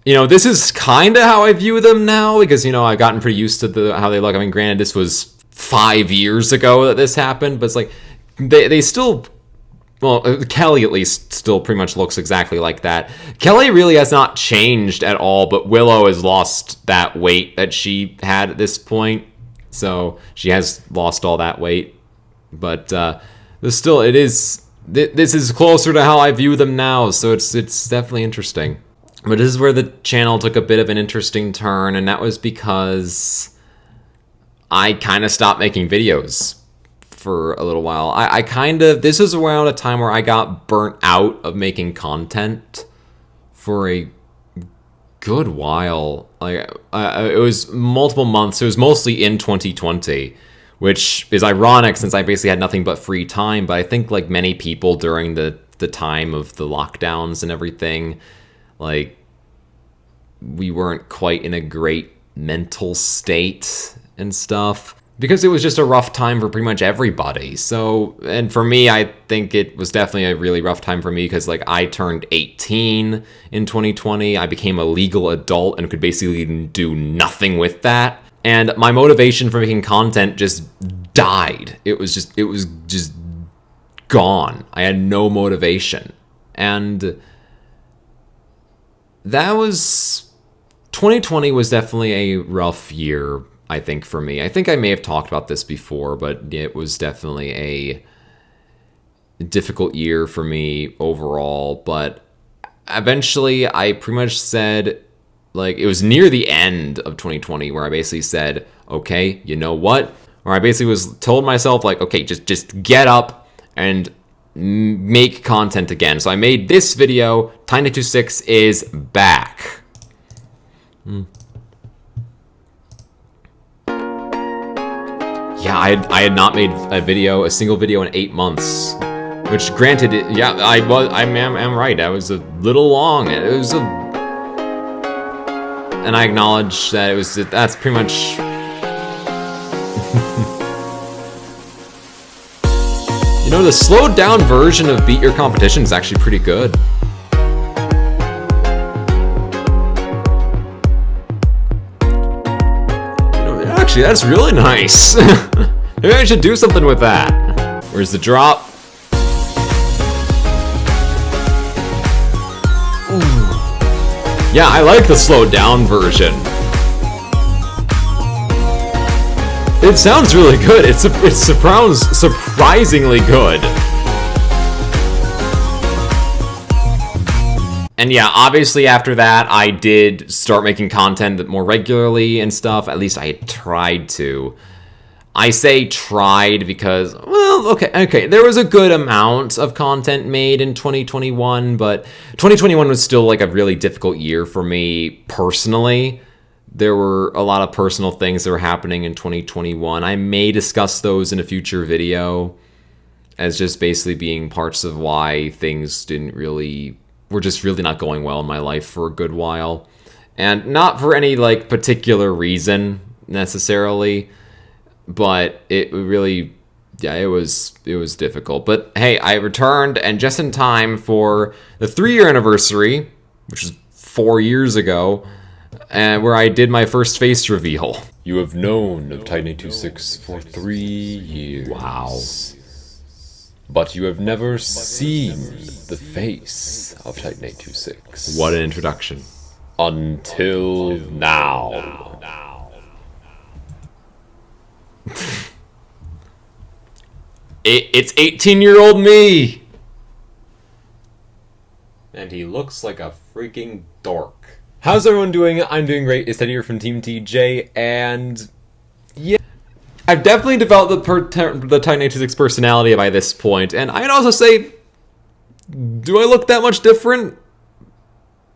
you know, this is kind of how I view them now, because, you know, I've gotten pretty used to how they look. I mean, granted, this was 5 years ago that this happened, but it's like, they still, well, Kelly at least still pretty much looks exactly like that. Kelly really has not changed at all, but Willow has lost that weight that she had at this point. So she has lost all that weight, but this is closer to how I view them now, so it's definitely interesting. But this is where the channel took a bit of an interesting turn, and that was because I kind of stopped making videos for a little while. This was around a time where I got burnt out of making content for a good while. Like, it was multiple months. It was mostly in 2020, which is ironic since I basically had nothing but free time. But I think like many people during the time of the lockdowns and everything, like, we weren't quite in a great mental state and stuff, because it was just a rough time for pretty much everybody. So, and for me, I think it was definitely a really rough time for me, because like I turned 18 in 2020. I became a legal adult and could basically do nothing with that. And my motivation for making content just died. It was just gone. I had no motivation. And that was... 2020 was definitely a rough year, I think, for me. I think I may have talked about this before, but it was definitely a difficult year for me overall. But eventually, I pretty much said, like, it was near the end of 2020 where I basically said, okay, you know what? Where I basically told myself, like, okay, just get up and make content again. So I made this video. Titan826 is back. Yeah, I had not made a single video in 8 months, which granted, yeah, I am right. I was a little long. And I acknowledge that that's pretty much. You know, the slowed down version of Beat Your Competition is actually pretty good. Actually, that's really nice. Maybe I should do something with that. Where's the drop? Ooh. Yeah, I like the slowed down version. It sounds really good. It sounds surprisingly good. And yeah, obviously after that, I did start making content more regularly and stuff. At least I tried to. I say tried because, well, okay. There was a good amount of content made in 2021, but 2021 was still like a really difficult year for me personally. There were a lot of personal things that were happening in 2021. I may discuss those in a future video as just basically being parts of why things were just really not going well in my life for a good while. And not for any like particular reason necessarily, but it really, yeah, it was difficult. But hey, I returned, and just in time for the 3-year anniversary, which was 4 years ago, and where I did my first face reveal. You have known of Titan826 for 3 years. Wow. But you have never seen the face of Titan826. What an introduction. Until now. It's 18-year-old me! And he looks like a freaking dork. How's everyone doing? I'm doing great. It's Teddy here from TeamTJ, and yeah, I've definitely developed the Titan826 personality by this point, and I'd also say, do I look that much different?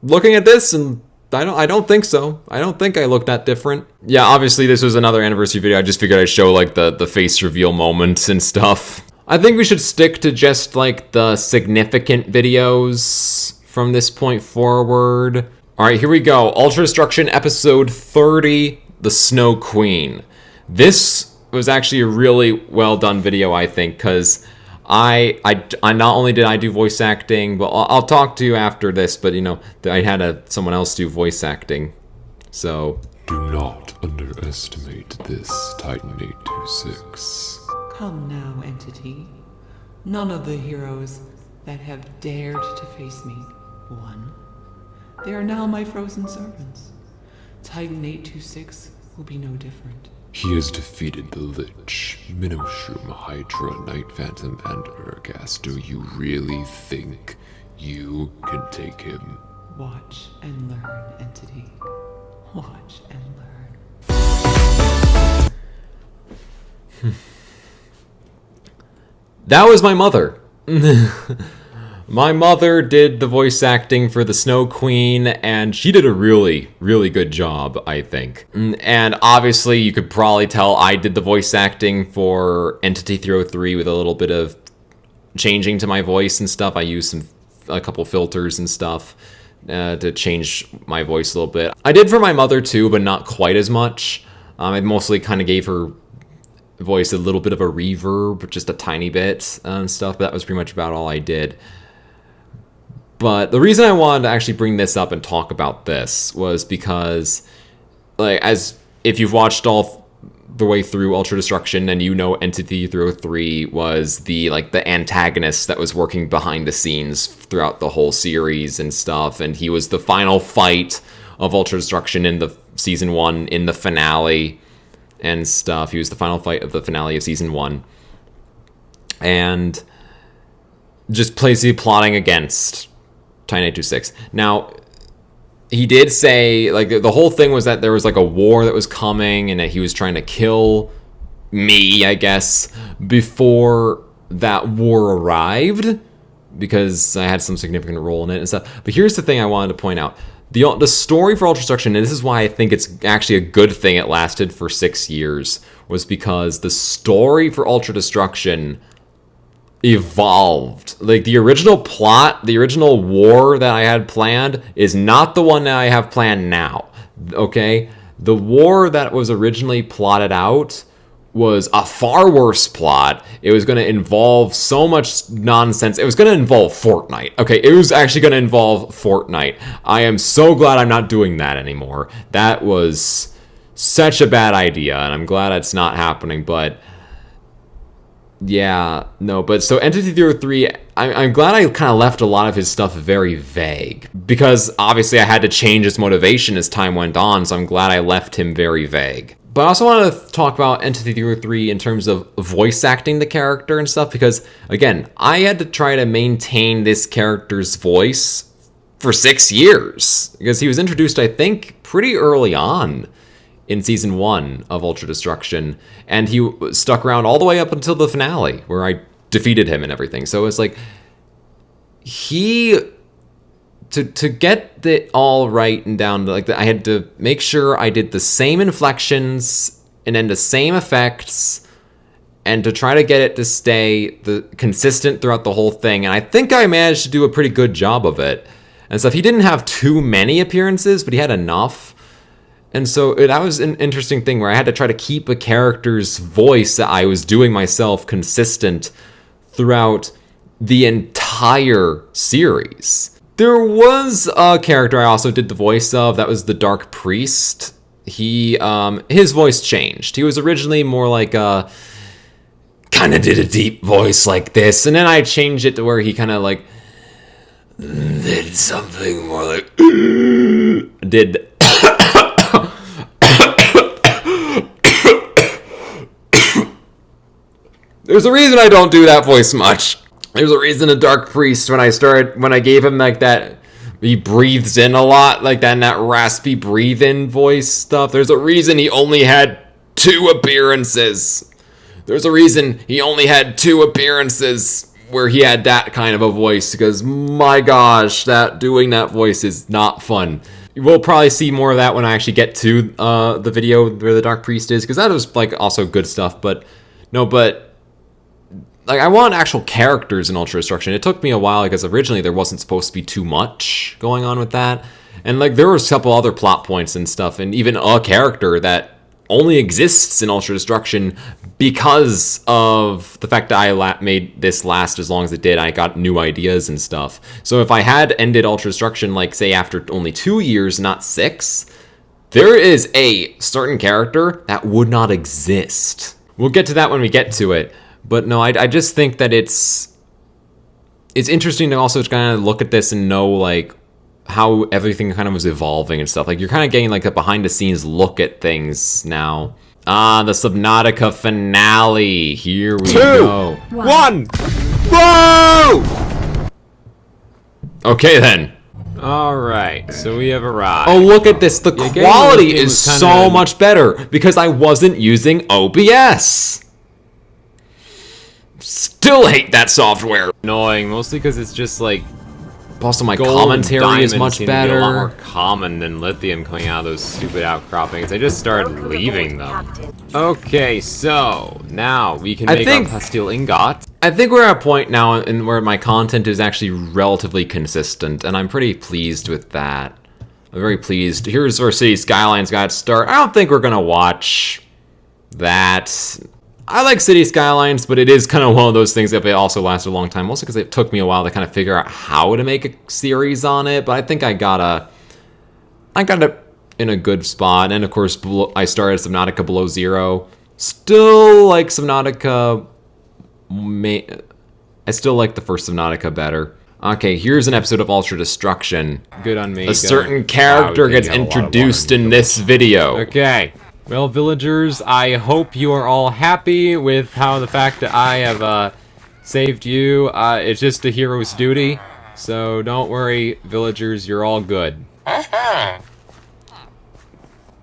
looking at this, and I don't think so. I don't think I look that different. Yeah, obviously this was another anniversary video. I just figured I'd show like the face reveal moments and stuff. I think we should stick to just like the significant videos from this point forward. All right, here we go. Ultra Destruction episode 30, The Snow Queen. This was actually a really well done video, I think, because I not only did I do voice acting, but I'll talk to you after this, but you know, I had someone else do voice acting. So Do not underestimate this, Titan826. Come now, entity. None of the heroes that have dared to face me won. They are now my frozen servants. Titan826 will be no different. He has defeated the Lich, Minoshroom, Hydra, Night Phantom, and Urgast. Do you really think you can take him? Watch and learn, entity. Watch and learn. that was my mother. My mother did the voice acting for the Snow Queen, and she did a really, really good job, I think. And obviously, you could probably tell I did the voice acting for Entity 303 with a little bit of changing to my voice and stuff. I used a couple filters and stuff to change my voice a little bit. I did for my mother too, but not quite as much. I mostly kind of gave her voice a little bit of a reverb, just a tiny bit and stuff, but that was pretty much about all I did. But the reason I wanted to actually bring this up and talk about this was because, like, as if you've watched all the way through Ultra Destruction and you know Entity 303 was the antagonist that was working behind the scenes throughout the whole series and stuff, and he was the final fight of Ultra Destruction in the season 1 in the finale and stuff. He was the final fight of the finale of season 1. And just basically plotting against Titan826. Now, he did say, like, the whole thing was that there was, like, a war that was coming and that he was trying to kill me, I guess, before that war arrived, because I had some significant role in it and stuff. But here's the thing I wanted to point out. The story for Ultra Destruction, and this is why I think it's actually a good thing it lasted for 6 years, was because the story for Ultra Destruction evolved. Like, the original plot, the original war that I had planned is not the one that I have planned now, okay? The war that was originally plotted out was a far worse plot. It was going to involve so much nonsense. It was going to involve Fortnite. Okay, it was actually going to involve Fortnite. I am so glad I'm not doing that anymore. That was such a bad idea, and I'm glad it's not happening, but yeah, no, but so Entity 303, I'm glad I kind of left a lot of his stuff very vague, because obviously I had to change his motivation as time went on, so I'm glad I left him very vague. But I also wanted to talk about Entity 303 in terms of voice acting the character and stuff, because, again, I had to try to maintain this character's voice for 6 years, because he was introduced, I think, pretty early on in season 1 of Ultra Destruction, and he stuck around all the way up until the finale, where I defeated him and everything. So it's like, to get it all right and down, like, I had to make sure I did the same inflections and then the same effects, and to try to get it to stay consistent throughout the whole thing. And I think I managed to do a pretty good job of it and stuff. He didn't have too many appearances, but he had enough. And so that was an interesting thing where I had to try to keep a character's voice that I was doing myself consistent throughout the entire series. There was a character I also did the voice of, that was the Dark Priest. His voice changed. He was originally more like kind of did a deep voice like this, and then I changed it to where he kind of like did something more like did. There's a reason I don't do that voice much. There's a reason a Dark Priest, when I gave him like that, he breathes in a lot, like that, and that raspy breathe-in voice stuff. There's a reason he only had 2 appearances. There's a reason he only had 2 appearances. where he had that kind of a voice, because my gosh, doing that voice is not fun. We'll probably see more of that when I actually get to the video where the Dark Priest is, because that was like also good stuff. But like, I want actual characters in Ultra Destruction. It took me a while because originally there wasn't supposed to be too much going on with that, and like there was a couple other plot points and stuff, and even a character that only exists in Ultra Destruction because of the fact that I made this last as long as it did. I got new ideas and stuff. So if I had ended Ultra Destruction, like, say, after only 2 years, not 6, there is a certain character that would not exist. We'll get to that when we get to it. But no, I just think that it's interesting to also kind of look at this and know, like, how everything kind of was evolving and stuff. Like, you're kind of getting like a behind-the-scenes look at things now. The Subnautica finale. Here we go. 1. Whoa! Okay then. Alright, so we have arrived. Oh, look at this. The Yeah, quality game is was kinda- so much better because I wasn't using OBS. Still hate that software. Annoying, mostly because it's just like Also, my gold commentary and is diamonds much seem to be a lot more better. common than lithium coming out of those stupid outcroppings. I just started leaving them. Okay, so now we can I make think- our pastille ingot. I think we're at a point now in where my content is actually relatively consistent, and I'm pretty pleased with that. I'm very pleased. Here's where City Skylines got start. I don't think we're gonna watch that. I like City Skylines, but it is kind of one of those things that they also last a long time, mostly because it took me a while to kind of figure out how to make a series on it, but I think I got it in a good spot. And of course, I started Subnautica Below Zero. Still like Subnautica, I still like the first Subnautica better. Okay, here's an episode of Ultra Destruction. Good on me. A certain character gets introduced in this video. Okay. Well, villagers, I hope you are all happy with how the fact that I have saved you. It's just a hero's duty, so don't worry, villagers, you're all good.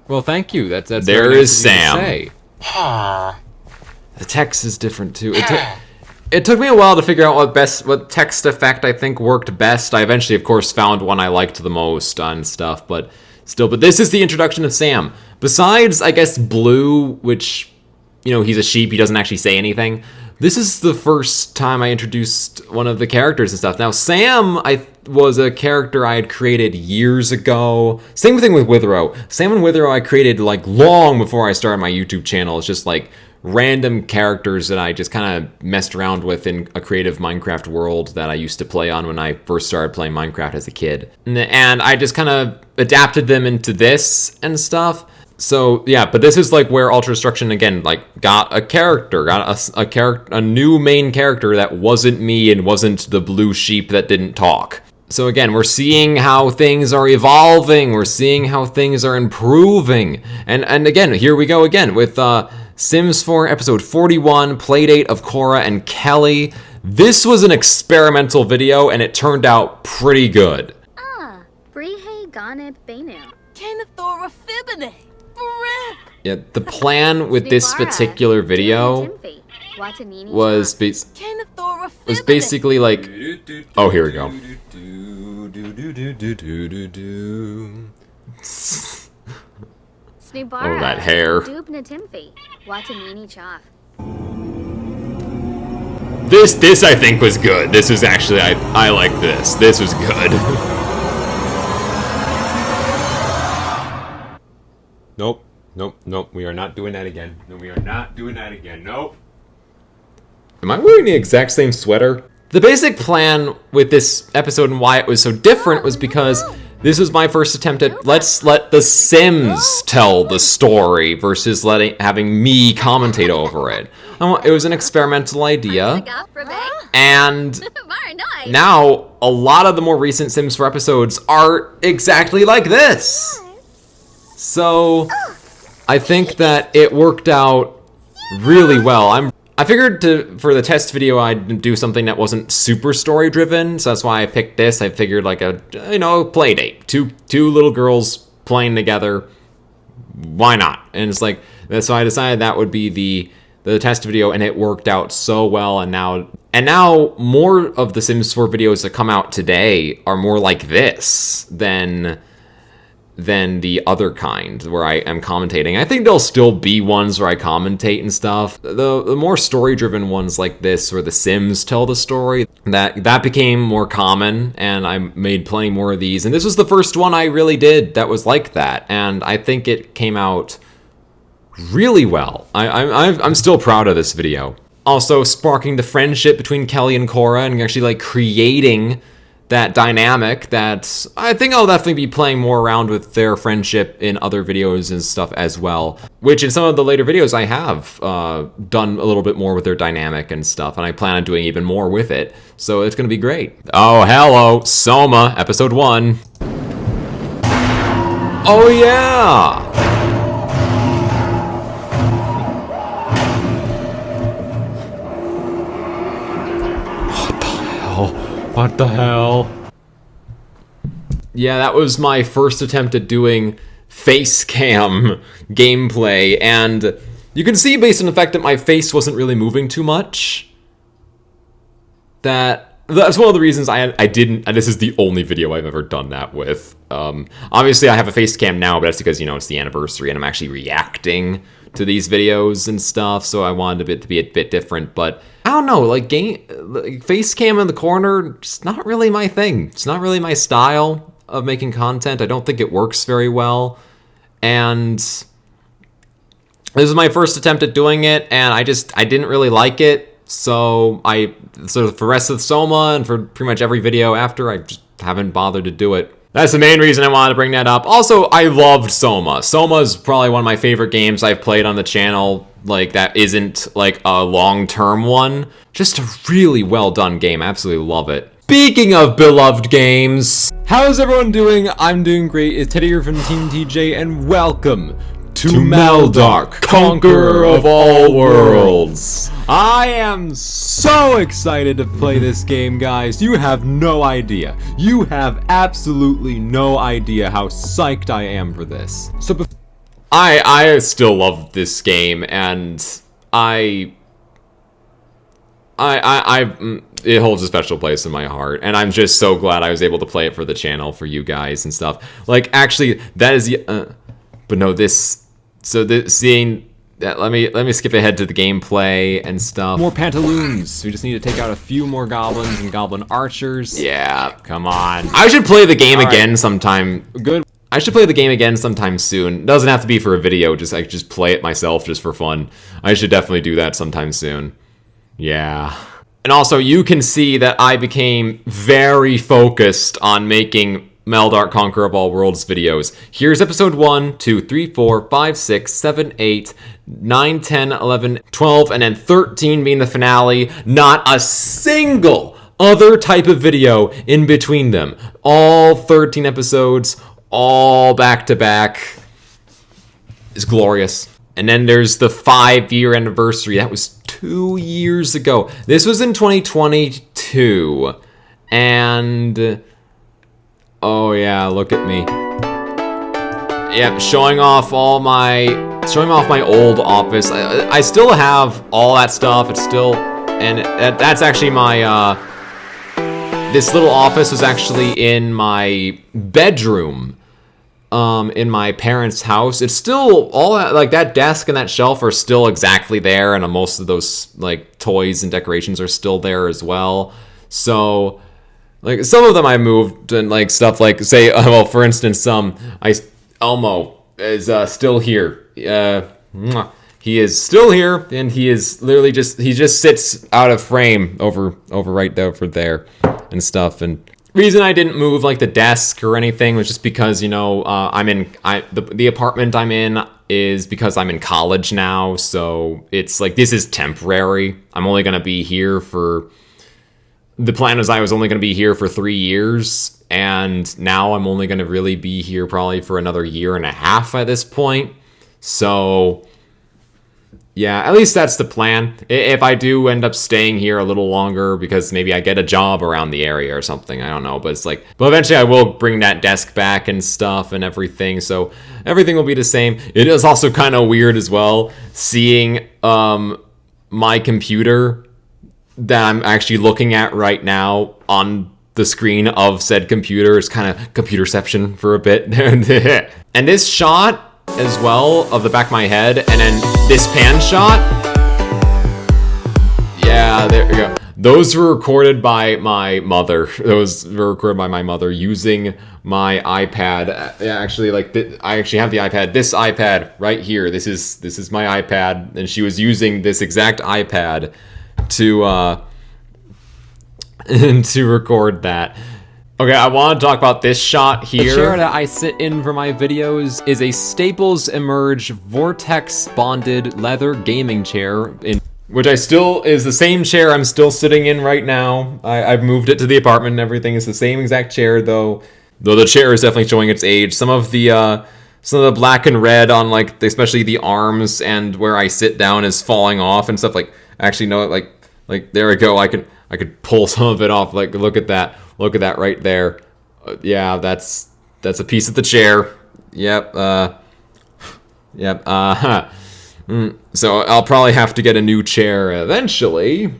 Well, thank you. That's There very nice is of you to Sam. say. The text is different too. It took me a while to figure out what text effect I think worked best. I eventually, of course, found one I liked the most on stuff, but still. But this is the introduction of Sam. Besides, I guess, Blue, which, you know, he's a sheep, he doesn't actually say anything. This is the first time I introduced one of the characters and stuff. Now, Sam, was a character I had created years ago. Same thing with Withrow. Sam and Withrow I created, like, long before I started my YouTube channel. It's just, like, random characters that I just kind of messed around with in a creative Minecraft world that I used to play on when I first started playing Minecraft as a kid. And I just kind of adapted them into this and stuff. So yeah, but this is like where Ultra Destruction again like got a character, a new main character that wasn't me and wasn't the blue sheep that didn't talk. So again, we're seeing how things are evolving, we're seeing how things are improving. And again, here we go again with Sims 4 episode 41, Playdate of Cora and Kelly. This was an experimental video and it turned out pretty good. Brihe Ganeb Benu. Yeah, the plan with this particular video was basically like, oh, here we go. Oh, that hair. This I think was good. This was actually, I like this. This was good. Nope, we are not doing that again. No, we are not doing that again, nope. Am I wearing the exact same sweater? The basic plan with this episode and why it was so different was because this was my first attempt at let's let the Sims tell the story versus having me commentate over it. It was an experimental idea, and now a lot of the more recent Sims 4 episodes are exactly like this. So I think that it worked out really well. I figured for the test video I'd do something that wasn't super story driven, so that's why I picked this. I figured like a play date, two little girls playing together. Why not? And it's like, so I decided that would be the test video, and it worked out so well. And now more of the Sims 4 videos that come out today are more like this than the other kind where I am commentating. I think there'll still be ones where I commentate and stuff. The more story-driven ones like this, where the Sims tell the story, that became more common, and I made plenty more of these. And this was the first one I really did that was like that, and I think it came out really well. I'm still proud of this video. Also, sparking the friendship between Kelly and Cora, and actually like creating that dynamic that I think I'll definitely be playing more around with their friendship in other videos and stuff as well, which in some of the later videos I have done a little bit more with their dynamic and stuff, and I plan on doing even more with it, so it's gonna be great. Oh, hello, Soma, episode 1. Oh yeah! What the hell? Yeah, that was my first attempt at doing face cam gameplay, and you can see based on the fact that my face wasn't really moving too much, that's one of the reasons I didn't, and this is the only video I've ever done that with. Obviously I have a face cam now, but that's because, you know, it's the anniversary and I'm actually reacting to these videos and stuff, so I wanted it to be a bit different, but I don't know, like face cam in the corner, it's not really my thing. It's not really my style of making content. I don't think it works very well, and this is my first attempt at doing it, and I didn't really like it, so for the rest of Soma and for pretty much every video after, I just haven't bothered to do it. That's the main reason I wanted to bring that up. Also, I loved Soma. Soma is probably one of my favorite games I've played on the channel, like that isn't like a long-term one. Just a really well done game. I absolutely love it. Speaking of beloved games, how's everyone doing? I'm doing great. It's Teddy here from TeamTJ, and welcome to Meldark, Conqueror of all worlds. I am so excited to play this game, guys. You have no idea. You have absolutely no idea how psyched I am for this. So I still love this game, and it holds a special place in my heart, and I'm just so glad I was able to play it for the channel, for you guys and stuff. Like, actually, that is the, but no, seeing that, let me skip ahead to the gameplay and stuff. More pantaloons. We just need to take out a few more goblins and goblin archers. Yeah, come on. I should play the game again sometime. Good. I should play the game again sometime soon. It doesn't have to be for a video, I could just play it myself just for fun. I should definitely do that sometime soon. Yeah. And also, you can see that I became very focused on making Meldark Conqueror of All Worlds videos. Here's episode 1, 2, 3, 4, 5, 6, 7, 8, 9, 10, 11, 12, and then 13 being the finale. Not a single other type of video in between them. All 13 episodes, all back to back. It's glorious. And then there's the 5-year anniversary. That was 2 years ago. This was in 2022. And oh yeah, look at me. Yeah, showing off my old office. I still have all that stuff. It's still, and that's actually my this little office was actually in my bedroom. In my parents' house. It's still all that, like that desk and that shelf are still exactly there, and most of those like toys and decorations are still there as well. So like some of them I moved, and like stuff like, say, well, for instance, Elmo is still here. He is still here, and he is literally he just sits out of frame over right over there and stuff. And reason I didn't move like the desk or anything was just because, you know, the apartment I'm in is because I'm in college now, so it's like this is temporary. I'm only gonna be here for, the plan was I was only gonna be here for 3 years, and now I'm only gonna really be here probably for another 1.5 years at this point. So yeah, at least that's the plan. If I do end up staying here a little longer because maybe I get a job around the area or something, I don't know. But it's like, but eventually I will bring that desk back and stuff and everything. So everything will be the same. It is also kind of weird as well seeing my computer that I'm actually looking at right now on the screen of said computer is kind of computerception for a bit. And this shot as well of the back of my head, and then this pan shot, yeah, there we go. Those were recorded by my mother. Those were recorded by my mother using my iPad. Yeah, actually, like I actually have the iPad. This iPad right here. This is my iPad, and she was using this exact iPad to to record that. Okay, I want to talk about this shot here. The chair that I sit in for my videos is a Staples Emerge Vortex bonded leather gaming chair, which I still is the same chair I'm still sitting in right now. I've moved it to the apartment and everything. It's the same exact chair though the chair is definitely showing its age. Some of the black and red on like especially the arms and where I sit down is falling off and stuff. Like actually no, like there we go. I could pull some of it off. Like look at that. Look at that right there. Yeah, that's a piece of the chair. Yep. So I'll probably have to get a new chair eventually.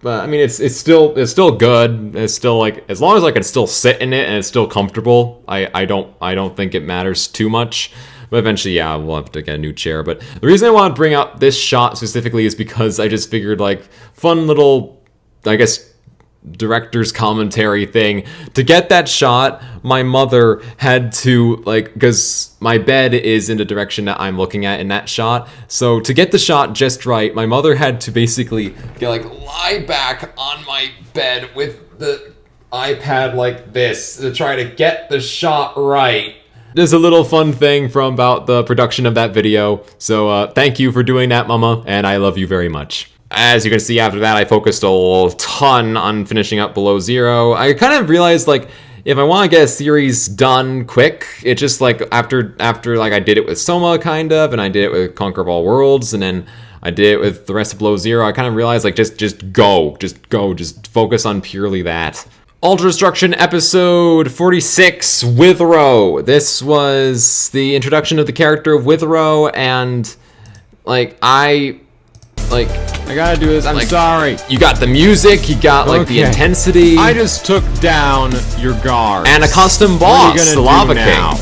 But I mean, it's still good. It's still like as long as I can still sit in it and it's still comfortable. I don't think it matters too much. But eventually, yeah, we'll have to get a new chair. But the reason I want to bring up this shot specifically is because I just figured like fun little, I guess, director's commentary thing. To get that shot, my mother had to, like, because my bed is in the direction that I'm looking at in that shot, so to get the shot just right, my mother had to basically get, like, lie back on my bed with the iPad like this to try to get the shot right. There's a little fun thing from about the production of that video, so thank you for doing that, Mama, and I love you very much. As you can see, after that, I focused a ton on finishing up Below Zero. I kind of realized, like, if I want to get a series done quick, it's just, like, after like, I did it with Soma, kind of, and I did it with Conquer of All Worlds, and then I did it with the rest of Below Zero, I kind of realized, like, just focus on purely that. Ultra Destruction episode 46, Withrow. This was the introduction of the character of Withrow, and, like, I gotta do this, I'm sorry. You got the music, you got like the intensity. I just took down your guard. And a custom boss, the Lava King.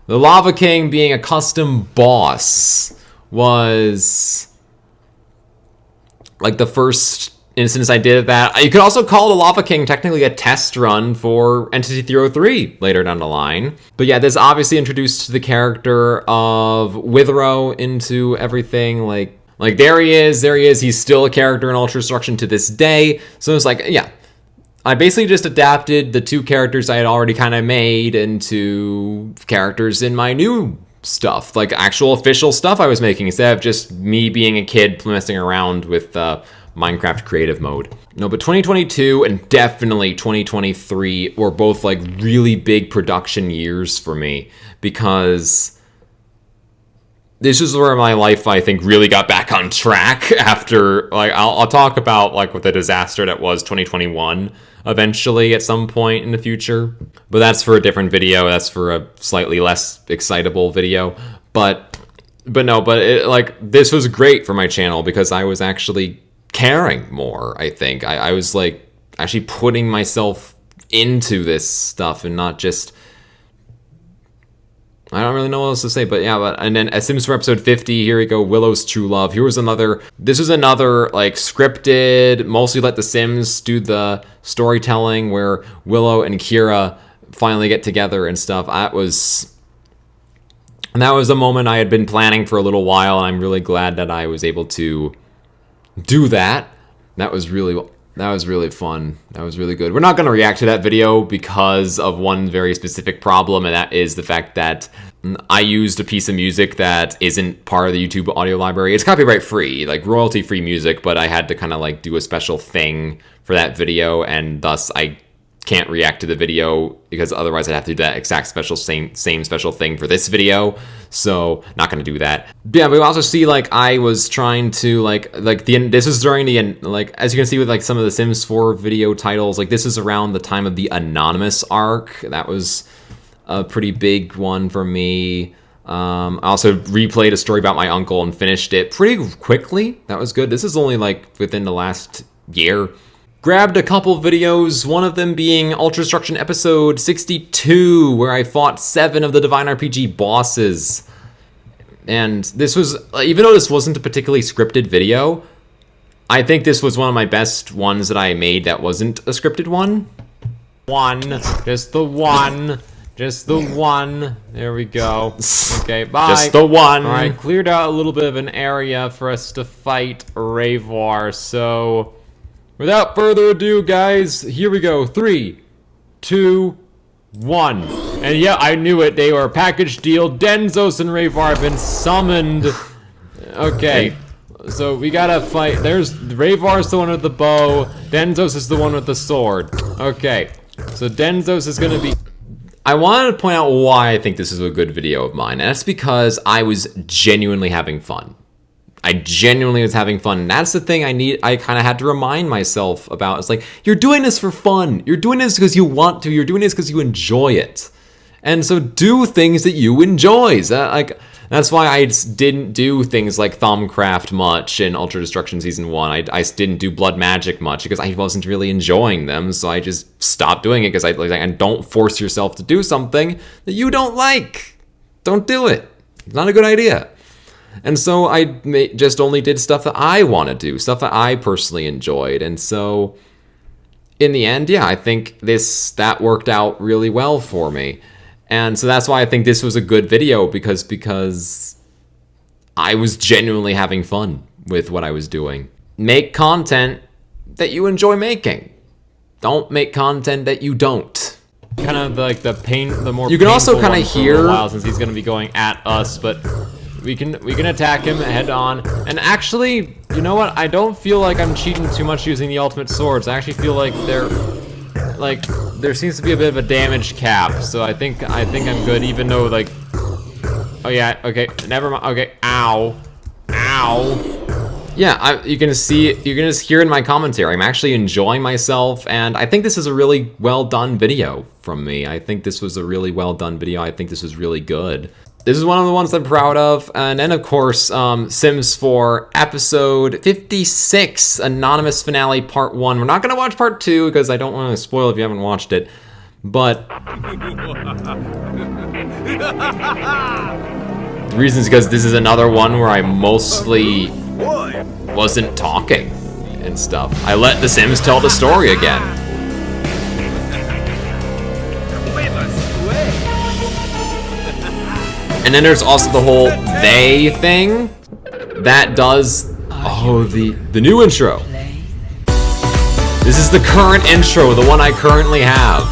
The Lava King being a custom boss was like the first instance I did of that. You could also call the Lava King technically a test run for Entity 303 later down the line. But yeah, this obviously introduced the character of Withrow into everything. Like there he is. He's still a character in Ultra Destruction to this day. So it's like, yeah, I basically just adapted the two characters I had already kind of made into characters in my new stuff, like actual official stuff I was making, instead of just me being a kid messing around with Minecraft creative mode. No, but 2022 and definitely 2023 were both like really big production years for me, because this is where my life, I think, really got back on track after, like, I'll talk about, like, what the disaster that was 2021 eventually at some point in the future. But that's for a different video. That's for a slightly less excitable video. But it, like, this was great for my channel because I was actually caring more, I think. I was, like, actually putting myself into this stuff and not just... I don't really know what else to say, but yeah, and then as Sims for episode 50, here we go, Willow's True Love. This was another, like, scripted, mostly let the Sims do the storytelling where Willow and Kira finally get together and stuff. That was a moment I had been planning for a little while, and I'm really glad that I was able to do that. That was really fun. That was really good. We're not going to react to that video because of one very specific problem, and that is the fact that I used a piece of music that isn't part of the YouTube audio library. It's copyright free, like royalty free music, but I had to kind of like do a special thing for that video, and thus I can't react to the video because otherwise I'd have to do that exact same special thing for this video. So not gonna do that. Yeah, but we also see, like, I was trying to this is during the end, like, as you can see with like some of the Sims 4 video titles, like this is around the time of the Anonymous arc. That was a pretty big one for me. I also replayed a story about my uncle and finished it pretty quickly. That was good. This is only like within the last year. Grabbed a couple videos, one of them being Ultra Destruction episode 62, where I fought 7 of the Divine RPG bosses. And this was, even though this wasn't a particularly scripted video, I think this was one of my best ones that I made that wasn't a scripted one. Just the one. Just the one. There we go. Okay, bye. Just the one. Alright, cleared out a little bit of an area for us to fight Ravar, so without further ado, guys, here we go. 3, 2, 1. And yeah, I knew it. They were a package deal. Denzos and Ravar have been summoned. Okay. So we gotta fight. There's Ravar's the one with the bow. Denzos is the one with the sword. Okay. So Denzos is gonna be... I wanted to point out why I think this is a good video of mine, and that's because I was genuinely having fun. I genuinely was having fun, and that's the thing I kind of had to remind myself about. It's like, you're doing this for fun. You're doing this because you want to. You're doing this because you enjoy it. And so do things that you enjoy. That's why I didn't do things like Thumbcraft much in Ultra Destruction Season 1. I didn't do Blood Magic much because I wasn't really enjoying them, so I just stopped doing it because and don't force yourself to do something that you don't like. Don't do it. It's not a good idea. And so I just only did stuff that I want to do, stuff that I personally enjoyed. And so in the end, yeah, I think that worked out really well for me. And so that's why I think this was a good video, because I was genuinely having fun with what I was doing. Make content that you enjoy making. Don't make content that you don't. Kind of like the more you can also kind of hear, for a while, since he's going to be going at us, but we can attack him head on. And actually, you know what? I don't feel like I'm cheating too much using the ultimate swords. I actually feel like there seems to be a bit of a damage cap, so I think I'm good, even though, like, oh yeah, okay, never mind, okay, ow. Yeah, you can just hear in my commentary, I'm actually enjoying myself, and I think this is a really well done video from me. I think this was a really well done video. I think this was really good. This is one of the ones I'm proud of. And then, of course, Sims 4 episode 56, Anonymous Finale Part 1. We're not going to watch Part 2 because I don't want to spoil if you haven't watched it. But the reason is because this is another one where I mostly wasn't talking and stuff. I let the Sims tell the story again. And then there's also the whole they thing that does, the new intro. This is the current intro, the one I currently have.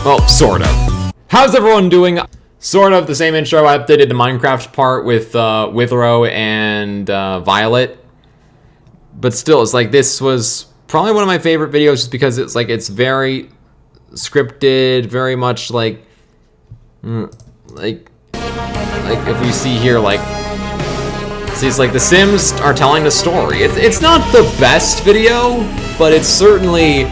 Well, sort of. How's everyone doing? Sort of the same intro. I updated the Minecraft part with Withrow and Violet. But still, it's like, this was probably one of my favorite videos just because it's like, it's very scripted, very much like if we see here, like, see, it's like the Sims are telling the story. It's not the best video, but it's certainly,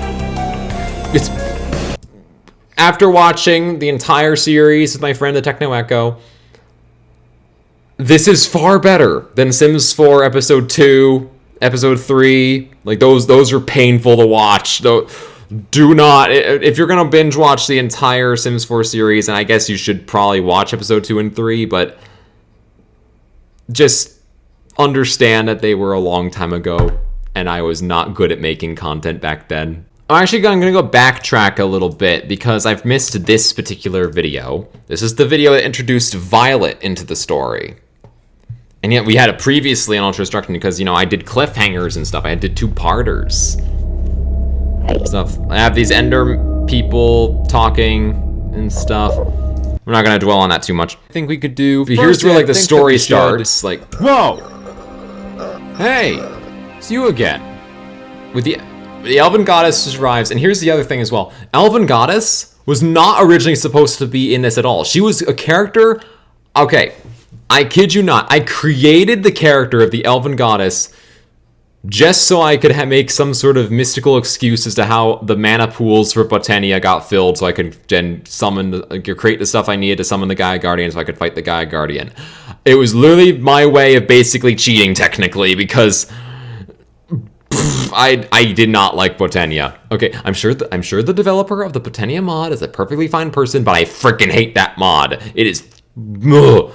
after watching the entire series with my friend the Techno Echo, this is far better than Sims 4 episode 2, episode 3. Like, those are painful to watch. Do not, if you're gonna binge watch the entire Sims 4 series, and I guess you should probably watch episode 2 and 3, but just understand that they were a long time ago, and I was not good at making content back then. I'm gonna go backtrack a little bit because I've missed this particular video. This is the video that introduced Violet into the story. And yet we had it previously on Ultra Destruction because, you know, I did cliffhangers and stuff. I did 2-parters. Stuff. I have these Ender people talking and stuff. We're not gonna dwell on that too much. I think we could do. Here's where, like, the story starts. Like, whoa! Hey, it's you again. With the Elven Goddess arrives, and here's the other thing as well. Elven Goddess was not originally supposed to be in this at all. She was a character. Okay, I kid you not. I created the character of the Elven Goddess just so I could make some sort of mystical excuse as to how the mana pools for Botania got filled, so I could then create the stuff I needed to summon the Gaia Guardian so I could fight the Gaia Guardian. It was literally my way of basically cheating, technically, because I did not like Botania. Okay, I'm sure the developer of the Botania mod is a perfectly fine person, but I freaking hate that mod. It is... Ugh.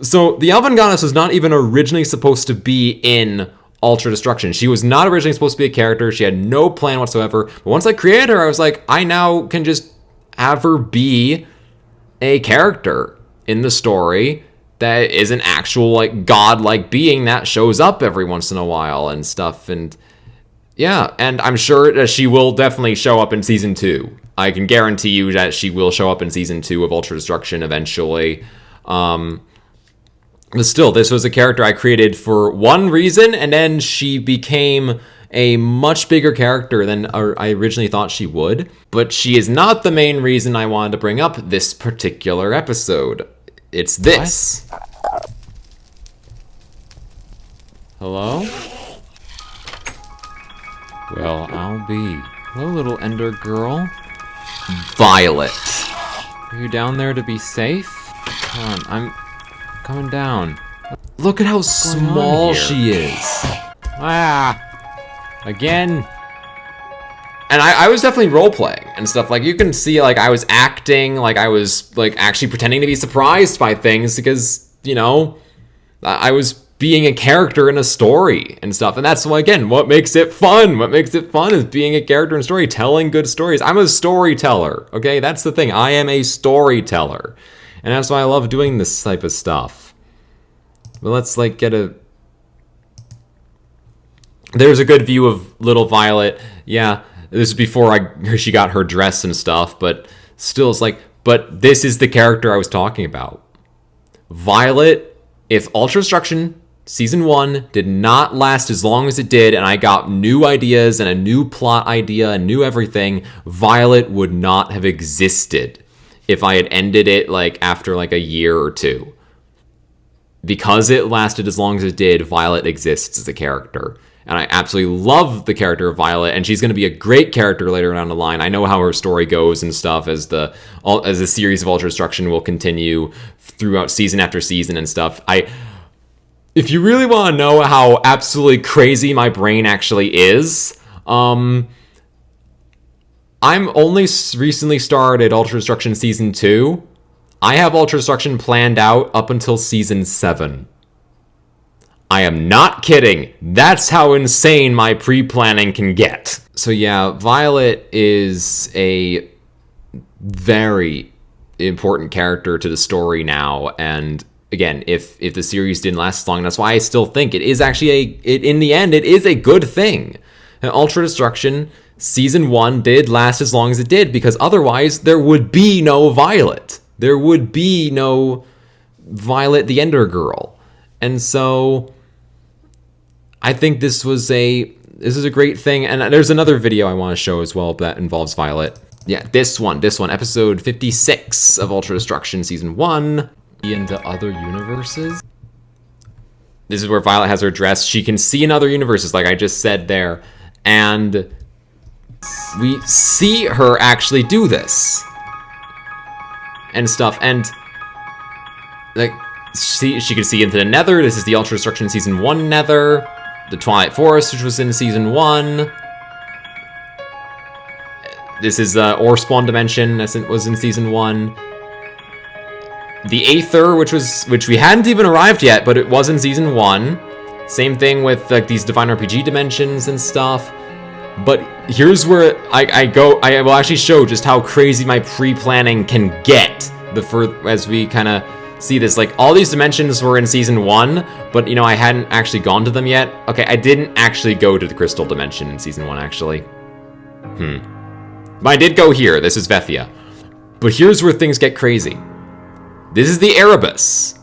So, the Elven Goddess was not even originally supposed to be in Ultra Destruction. She was not originally supposed to be a character. She had no plan whatsoever. But once I created her, I was like, I now can just have her be a character in the story that is an actual, like, godlike being that shows up every once in a while and stuff. And yeah, and I'm sure that she will definitely show up in Season 2. I can guarantee you that she will show up in Season 2 of Ultra Destruction eventually. But still, this was a character I created for one reason, and then she became a much bigger character than I originally thought she would. But she is not the main reason I wanted to bring up this particular episode. It's this. What? Hello? Well, I'll be. Hello, little Ender girl. Violet. Are you down there to be safe? Come on, I'm coming down. Look at how small she is. Again. And I was definitely role-playing and stuff. Like, you can see, like, I was acting, like, I was, like, actually pretending to be surprised by things because, you know, I was being a character in a story and stuff. And that's, again, what makes it fun. What makes it fun is being a character in a story, telling good stories. I'm a storyteller, okay? That's the thing. I am a storyteller. And that's why I love doing this type of stuff. But let's, like, get a... There's a good view of little Violet. Yeah, this is before she got her dress and stuff, but still, it's like... But this is the character I was talking about. Violet, if Ultra Destruction Season 1 did not last as long as it did, and I got new ideas and a new plot idea and new everything, Violet would not have existed if I had ended it, like, after, like, a year or two. Because it lasted as long as it did, Violet exists as a character. And I absolutely love the character of Violet, and she's going to be a great character later down the line. I know how her story goes and stuff as the series of Ultra Destruction will continue throughout season after season and stuff. If you really want to know how absolutely crazy my brain actually is, I'm only recently started Ultra Destruction Season 2. I have Ultra Destruction planned out up until Season 7. I am not kidding. That's how insane my pre-planning can get. So yeah, Violet is a very important character to the story now, and again, if the series didn't last long, that's why I still think it is actually in the end, it is a good thing. And Ultra Destruction Season 1 did last as long as it did, because otherwise there would be no Violet. There would be no Violet the Ender Girl. And so I think this is a great thing. And there's another video I want to show as well that involves Violet. Yeah, this one, episode 56 of Ultra Destruction Season 1. Into other universes. This is where Violet has her dress. She can see in other universes, like I just said there. And we see her actually do this. And stuff. And like she can see into the Nether. This is the Ultra Destruction Season 1 Nether. The Twilight Forest, which was in Season 1. This is the Ore Spawn Dimension, that was in Season 1. The Aether, which we hadn't even arrived yet, but it was in Season 1. Same thing with like these Divine RPG dimensions and stuff. But here's where I will actually show just how crazy my pre-planning can get as we kind of see this. Like, all these dimensions were in Season 1, but, you know, I hadn't actually gone to them yet. Okay, I didn't actually go to the Crystal Dimension in Season 1, actually. But I did go here. This is Vethia. But here's where things get crazy. This is the Erebus.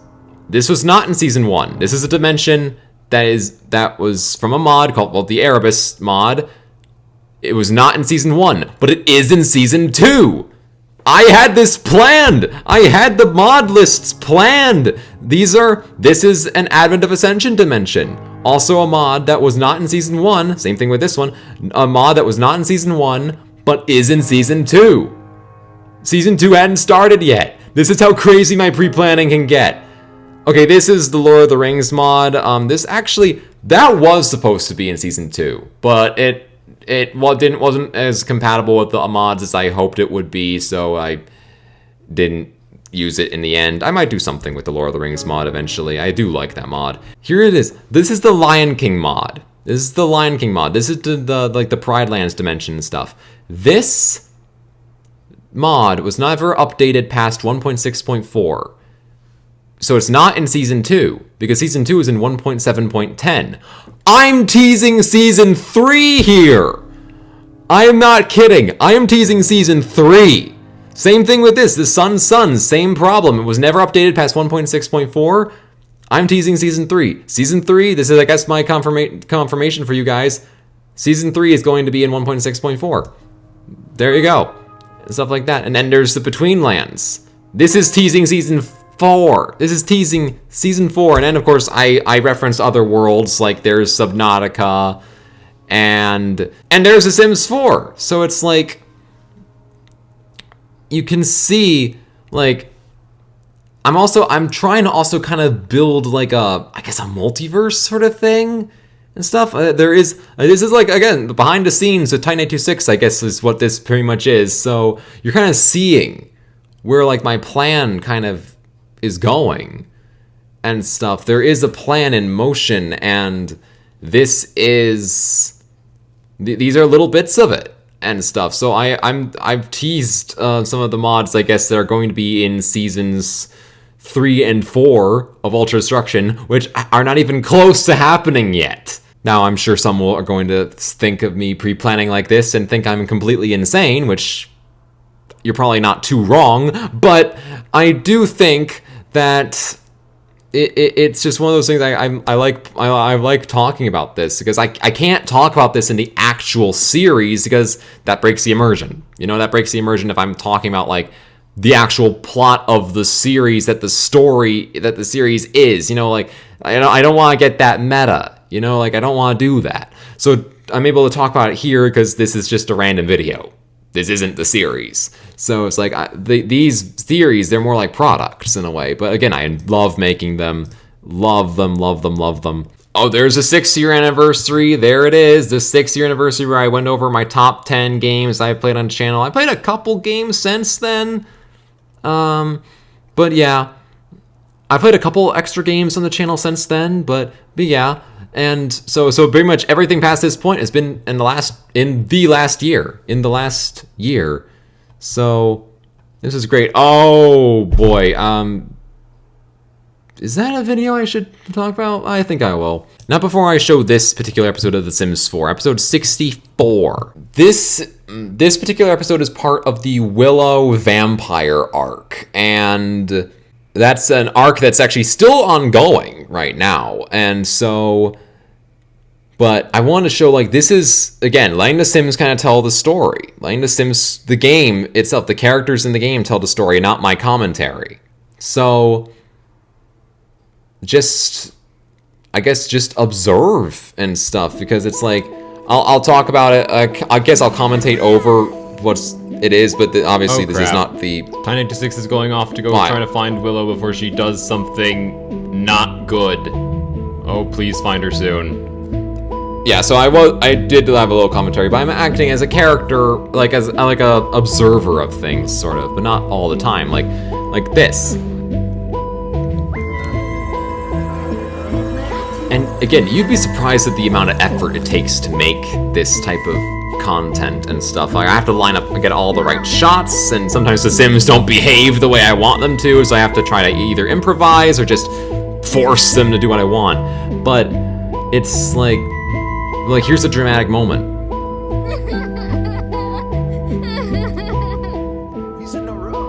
This was not in Season 1. This is a dimension that was from a mod called, the Erebus mod. It was not in Season 1, but it is in Season 2. I had this planned. I had the mod lists planned. This is an Advent of Ascension dimension. Also a mod that was not in Season 1, same thing with this one, a mod that was not in Season 1, but is in Season 2. Season 2 hadn't started yet. This is how crazy my pre-planning can get. Okay, this is the Lord of the Rings mod. This actually, that was supposed to be in Season 2, but it wasn't as compatible with the mods as I hoped it would be, so I didn't use it in the end. I might do something with the Lord of the Rings mod eventually. I do like that mod. Here it is. This is the Lion King mod. This is the Lion King mod. This is the Pride Lands dimension and stuff. This mod was never updated past 1.6.4. So it's not in Season 2, because Season 2 is in 1.7.10. I'm teasing Season 3 here! I am not kidding. I am teasing Season 3. Same thing with this. The Sun's Sons, same problem. It was never updated past 1.6.4. I'm teasing Season 3. Season 3, this is, I guess, my confirmation for you guys. Season 3 is going to be in 1.6.4. There you go. Stuff like that. And then there's the Between Lands. This is teasing Season 4. This is teasing Season 4. And then, of course, I reference other worlds, like there's Subnautica, and there's The Sims 4. So it's like, you can see, like, I'm trying to also kind of build like I guess a multiverse sort of thing and stuff. This is like, again, behind the scenes with Titan826, I guess, is what this pretty much is. So you're kind of seeing where like my plan kind of is going and stuff. There is a plan in motion, and these are little bits of it and stuff. So I've teased some of the mods, I guess, that are going to be in seasons 3 and 4 of Ultra Destruction, which are not even close to happening yet. Now, I'm sure some are going to think of me pre-planning like this and think I'm completely insane, which you're probably not too wrong, but I do think that it's just one of those things. I like talking about this because I can't talk about this in the actual series because that breaks the immersion. You know, that breaks the immersion if I'm talking about like the actual plot of the series, that the series is. You know, like I don't want to get that meta. You know, like I don't want to do that. So I'm able to talk about it here because this is just a random video. This isn't the series. So it's like, these theories, they're more like products in a way. But again, I love making them. Love them, love them, love them. Oh, there's a 6-year anniversary. There it is. The 6-year anniversary where I went over my top 10 games I've played on the channel. I played a couple games since then. But yeah. I played a couple extra games on the channel since then. But yeah. And so pretty much everything past this point has been in the last year. So this is great. Oh boy. Is that a video I should talk about? I think I will. Not before I show this particular episode of The Sims 4, episode 64. This particular episode is part of the Willow Vampire arc, and that's an arc that's actually still ongoing right now. And so, but I want to show, like, this is, again, letting the Sims kind of tell the story. Letting the Sims, the game itself, the characters in the game tell the story, not my commentary. So, I guess just observe and stuff, because it's like, I'll talk about it, I guess I'll commentate over it is, but obviously this is not the... Titan826 is going off to go try to find Willow before she does something not good. Oh, please find her soon. Yeah, so I did have a little commentary, but I'm acting as a character, like as like a observer of things, sort of, but not all the time, like this. And again, you'd be surprised at the amount of effort it takes to make this type of content and stuff. Like, I have to line up and get all the right shots, and sometimes the Sims don't behave the way I want them to, so I have to try to either improvise or just force them to do what I want. But it's like here's a dramatic moment. He's in the room.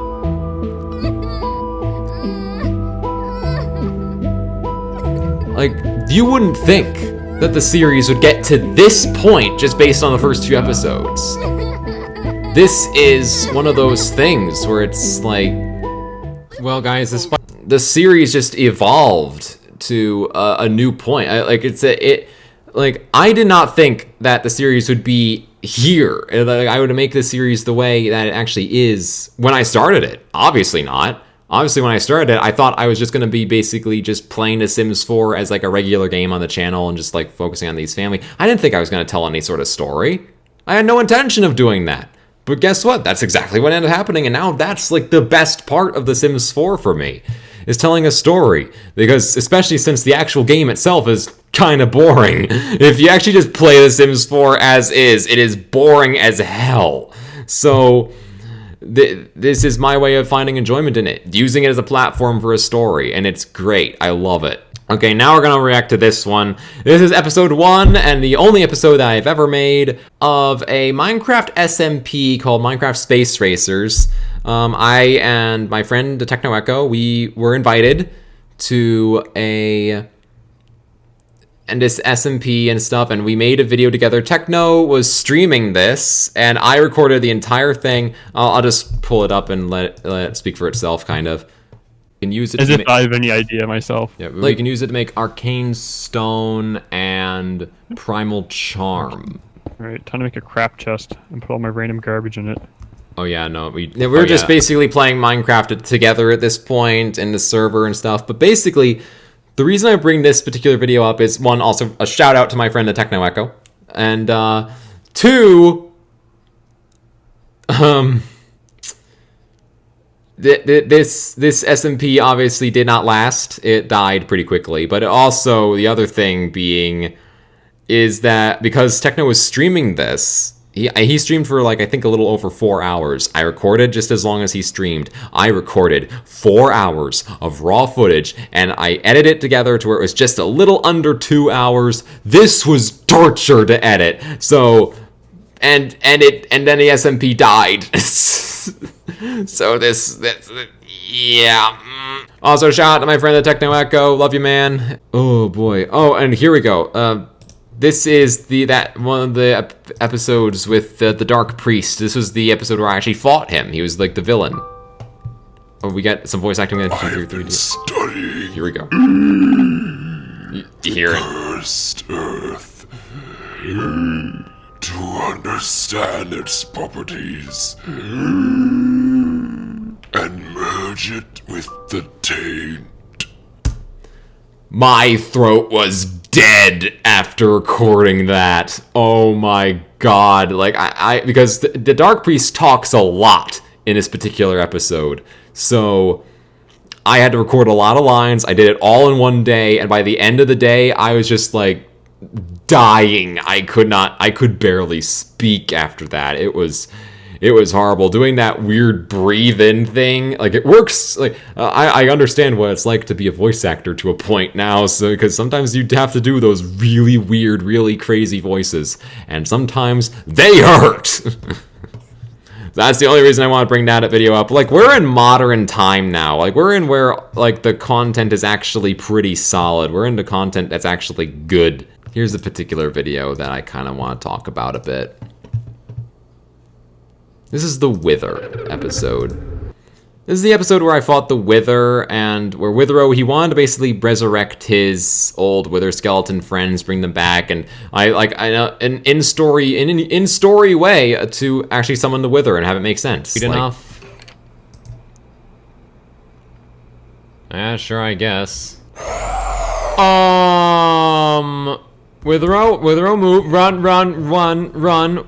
Like, you wouldn't think that the series would get to this point just based on the first 2 episodes. This is one of those things where it's like, well, guys, the series just evolved to a new point. I did not think that the series would be here. Like, I would make the series the way that it actually is when I started it. Obviously not. Obviously, when I started it, I thought I was just going to be basically just playing The Sims 4 as like a regular game on the channel and just like focusing on these family. I didn't think I was going to tell any sort of story. I had no intention of doing that. But guess what? That's exactly what ended up happening, and now that's like the best part of The Sims 4 for me, is telling a story. Because especially since the actual game itself is kind of boring. If you actually just play The Sims 4 as is, it is boring as hell. So this is my way of finding enjoyment in it, using it as a platform for a story, and it's great. I love it. Okay, now we're gonna react to this one. This is episode 1, and the only episode that I've ever made of a Minecraft SMP called Minecraft Space Racers. I and my friend Techno Echo, we were invited to this SMP and stuff, and we made a video together. Techno was streaming this, and I recorded the entire thing. I'll just pull it up and let it speak for itself, kind of. Can use it as if I have any idea myself. Yeah, we can use it to make Arcane Stone and Primal Charm. Alright, time to make a crap chest and put all my random garbage in it. Oh yeah, no, we're just basically playing Minecraft together at this point in the server and stuff. But basically, the reason I bring this particular video up is, one, also a shout out to my friend the Techno Echo, and 2, This SMP obviously did not last. It died pretty quickly. But also, the other thing being is that because Techno was streaming this, he streamed for like, I think, a little over 4 hours. I recorded just as long as he streamed. I recorded 4 hours of raw footage, and I edited it together to where it was just a little under 2 hours. This was torture to edit. So, and then the SMP died. So yeah. Also, shout out to my friend the Techno Echo. Love you, man. Oh boy. Oh, and here we go. This is one of the episodes with the Dark Priest. This was the episode where I actually fought him. He was like the villain. Oh, we got some voice acting. I've been studying. Here we go. You hear it? Cursed Earth to understand its properties and merge it with the taint. My throat was dead after recording that. Oh my god. Like, because the Dark Priest talks a lot in this particular episode. So I had to record a lot of lines. I did it all in one day, and by the end of the day, I was just like dying. I could barely speak after that. It was horrible. Doing that weird breathe-in thing, like, it works. Like, I understand what it's like to be a voice actor to a point now, so because sometimes you have to do those really weird, really crazy voices, and sometimes they hurt. That's the only reason I want to bring that video up. Like, we're in modern time now. Like, we're in where, like, the content is actually pretty solid. We're into content that's actually good. Here's a particular video that I kind of want to talk about a bit. This is the Wither episode. This is the episode where I fought the Wither, and where Withero, he wanted to basically resurrect his old Wither skeleton friends, bring them back, and I know an in-story way to actually summon the Wither and have it make sense. Good enough. Yeah, sure, I guess. Withero, move, run.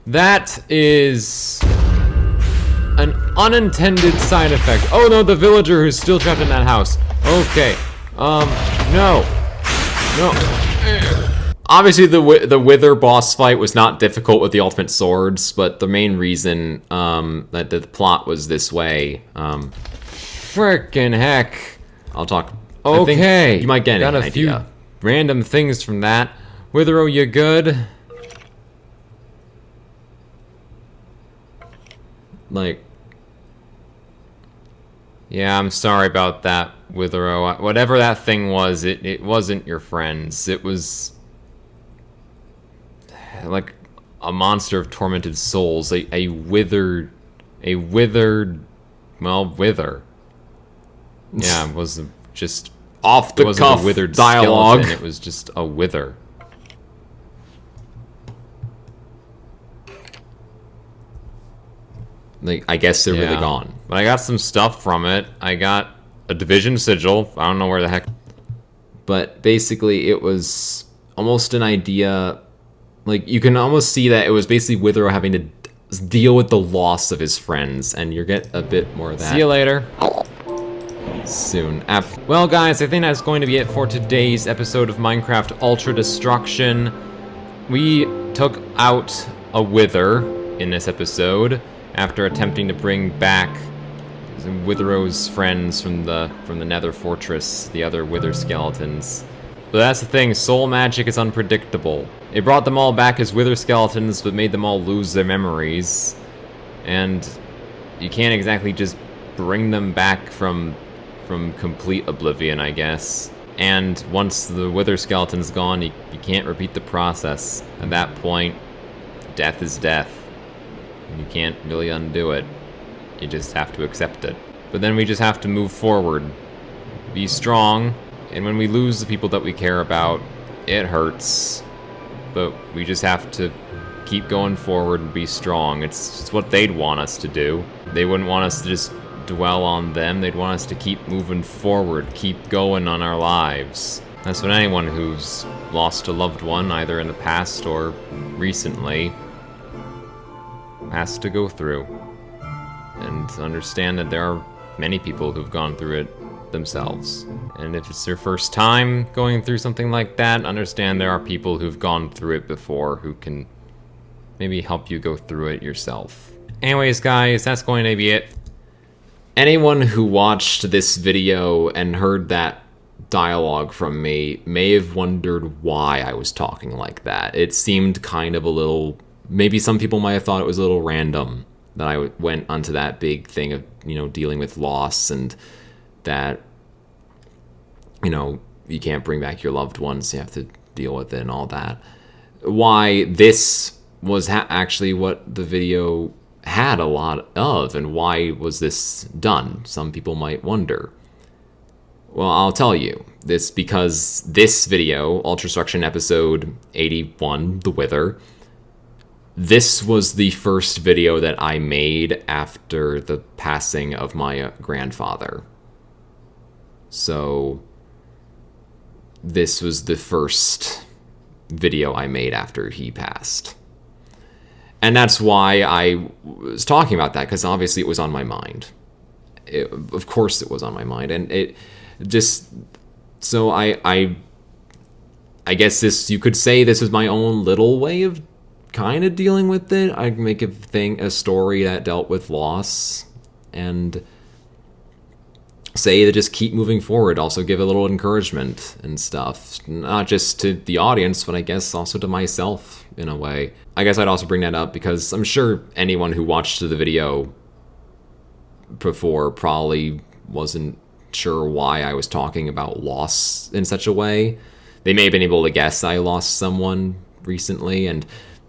That is an unintended side effect. Oh no, the villager who's still trapped in that house. Okay. No. Obviously, the Wither boss fight was not difficult with the ultimate swords, but the main reason that the plot was this way. Frickin' heck. I'll talk. Okay. You might get got an a idea. few random things from that. Withero, you good? Like, yeah, I'm sorry about that, Withero. Whatever that thing was, it wasn't your friends. It was like a monster of tormented souls, a withered, wither. Yeah, it was just off the cuff a withered dialogue. skeleton, it was just a wither. Like, I guess they're really gone. But I got some stuff from it. I got a division sigil. I don't know where the heck. But basically, it was almost an idea. Like, you can almost see that it was basically Wither having to deal with the loss of his friends, and you get a bit more of that. See you later. Soon. Well, guys, I think that's going to be it for today's episode of Minecraft Ultra Destruction. We took out a Wither in this episode after attempting to bring back Witherow's friends from the Nether Fortress, the other Wither skeletons. But that's the thing, soul magic is unpredictable. It brought them all back as Wither skeletons, but made them all lose their memories. And you can't exactly just bring them back from complete oblivion, I guess. And once the Wither skeleton's gone, you can't repeat the process. At that point, death is death. You can't really undo it. You just have to accept it. But then we just have to move forward. Be strong. And when we lose the people that we care about, it hurts. But we just have to keep going forward and be strong. It's what they'd want us to do. They wouldn't want us to just dwell on them. They'd want us to keep moving forward, keep going on our lives. That's what anyone who's lost a loved one, either in the past or recently, has to go through. And understand that there are many people who've gone through it themselves. And if it's their first time going through something like that, understand there are people who've gone through it before who can maybe help you go through it yourself. Anyways, guys, that's going to be it. Anyone who watched this video and heard that dialogue from me may have wondered why I was talking like that. It seemed kind of a little... Maybe some people might have thought it was a little random that I went onto that big thing of, you know, dealing with loss and that, you know, you can't bring back your loved ones, you have to deal with it and all that. Why this was actually what the video had a lot of, and why was this done? Some people might wonder. Well, I'll tell you. This because this video, Ultra Destruction episode 81, The Wither, this was the first video that I made after the passing of my grandfather. So this was the first video I made after he passed. And that's why I was talking about that, because obviously it was on my mind. Of course it was on my mind. And it just... So I guess this, you could say this is my own little way of kind of dealing with it. I'd make a story that dealt with loss and say to just keep moving forward. Also give a little encouragement and stuff. Not just to the audience, but I guess also to myself in a way. I guess I'd also bring that up because I'm sure anyone who watched the video before probably wasn't sure why I was talking about loss in such a way. They may have been able to guess I lost someone recently, and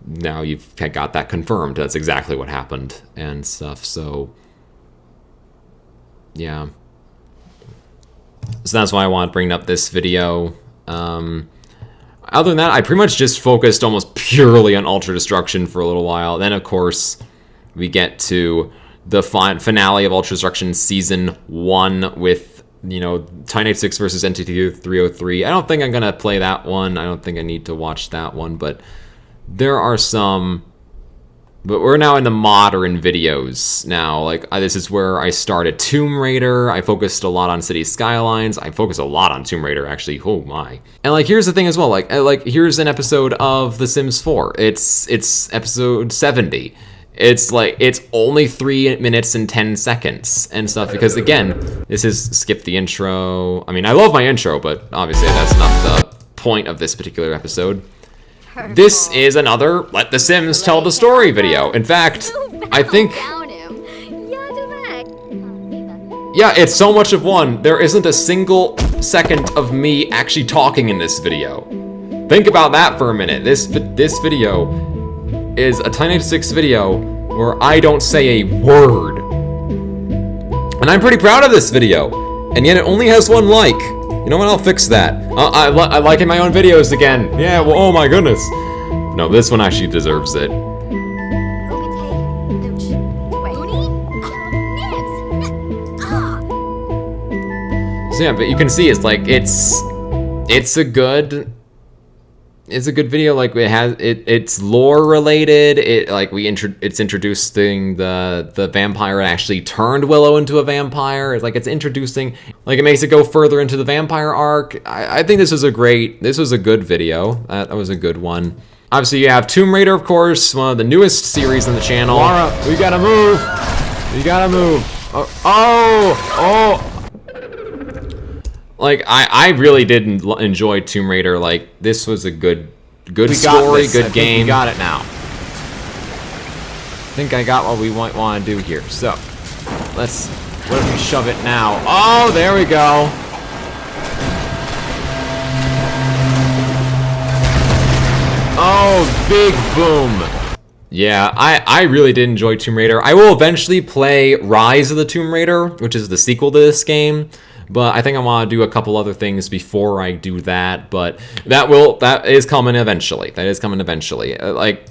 now you've got that confirmed. That's exactly what happened and stuff, so yeah. So that's why I want to bring up this video. Other than that, I pretty much just focused almost purely on Ultra Destruction for a little while. Then, of course, we get to the finale of Ultra Destruction Season 1 with, you know, Titan826 versus NT303. I don't think I'm going to play that one. I don't think I need to watch that one, but there are some... But we're now in the modern videos now. Like, this is where I started Tomb Raider. I focused a lot on City Skylines. I focused a lot on Tomb Raider, actually. Oh my. And like, here's the thing as well. Like here's an episode of The Sims 4. It's episode 70. It's like, it's only 3 minutes and 10 seconds and stuff. Because again, this is skip the intro. I mean, I love my intro, but obviously that's not the point of this particular episode. This is another Let the Sims Tell the Story video. In fact, I think... Yeah, it's so much of one. There isn't a single second of me actually talking in this video. Think about that for a minute. This video is a Titan826 video where I don't say a word. And I'm pretty proud of this video. and yet it only has 1 like. You know what? I'll fix that. I like in my own videos again. Yeah, well, oh my goodness. No, this one actually deserves it. So yeah, but you can see it's like it's a good video. Like it's lore related. It's introducing the vampire that actually turned Willow into a vampire. It's like it's introducing, like it makes it go further into the vampire arc. I think this was a good video. That was a good one. Obviously you have Tomb Raider, of course, one of the newest series on the channel. Laura, we gotta move. We gotta move. Oh. Like I really did enjoy Tomb Raider. Like this was a good story, good game. We got it now. I think I got what we want to do here. So, what if we shove it now? Oh, there we go. Oh, big boom. Yeah, I really did enjoy Tomb Raider. I will eventually play Rise of the Tomb Raider, which is the sequel to this game. But I think I want to do a couple other things before I do that. But that is coming eventually. Like,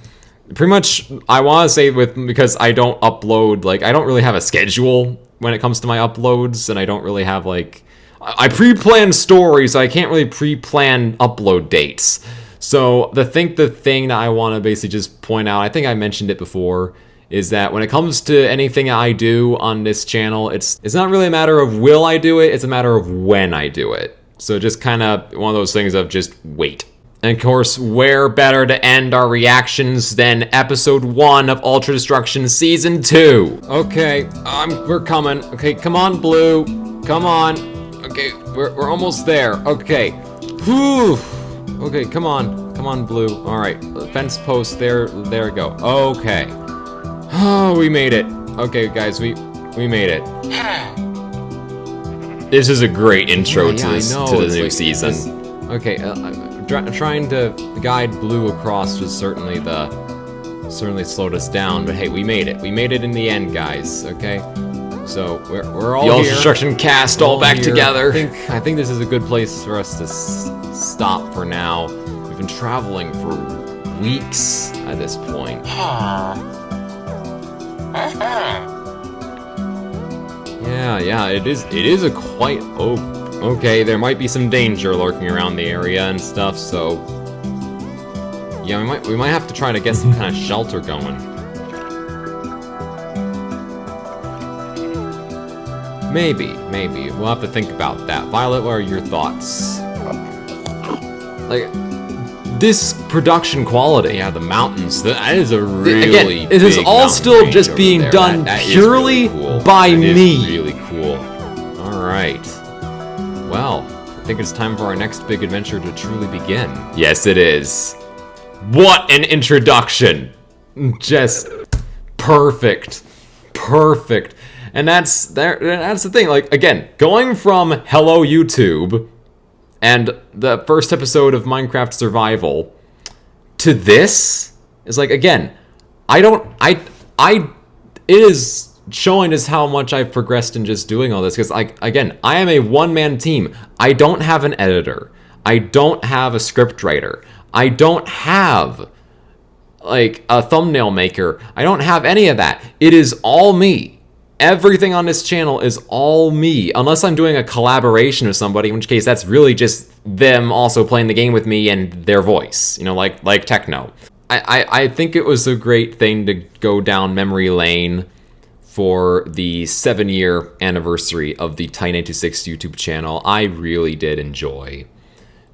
pretty much, I want to say because I don't upload, like, I don't really have a schedule when it comes to my uploads, and I don't really have, like, I pre-plan stories, so I can't really pre-plan upload dates. So the thing that I want to basically just point out, I think I mentioned it before, is that when it comes to anything I do on this channel, it's not really a matter of will I do it, it's a matter of when I do it. So just kind of one of those things of just wait. And of course, where better to end our reactions than episode 1 of Ultra Destruction Season 2? Okay, we're coming. Okay, come on, Blue. Come on. Okay, we're almost there. Okay. Whew. Okay, come on, Blue. All right, fence post there we go. Okay. Oh, we made it. Okay, guys, we made it. This is a great intro to the new season. Okay, trying to guide Blue across was certainly slowed us down, but hey, we made it. We made it in the end, guys. Okay, so we're all the here. Ultra Destruction cast all back together. I think this is a good place for us to stop for now. We've been traveling for weeks at this point. Yeah, it is a quite okay, there might be some danger lurking around the area and stuff, so yeah, we might have to try to get some kind of shelter going. Maybe we'll have to think about that. Violet, what are your thoughts? Like, this production quality, yeah, the mountains, that is a really Again, it is all still just being done purely by me. That is really cool. Alright. Well, I think it's time for our next big adventure to truly begin. Yes, it is. What an introduction! Just perfect. And that's the thing, like, again, going from Hello YouTube and the first episode of Minecraft Survival to this is like, again, it is showing us how much I've progressed in just doing all this, because, like, again, I am a one-man team. I don't have an editor. I don't have a script writer. I don't have, like, a thumbnail maker. I don't have any of that. It is all me. Everything on this channel is all me, unless I'm doing a collaboration with somebody, in which case that's really just them also playing the game with me and their voice, you know, like Techno. I think it was a great thing to go down memory lane for the 7-year anniversary of the Titan826 YouTube channel. I really did enjoy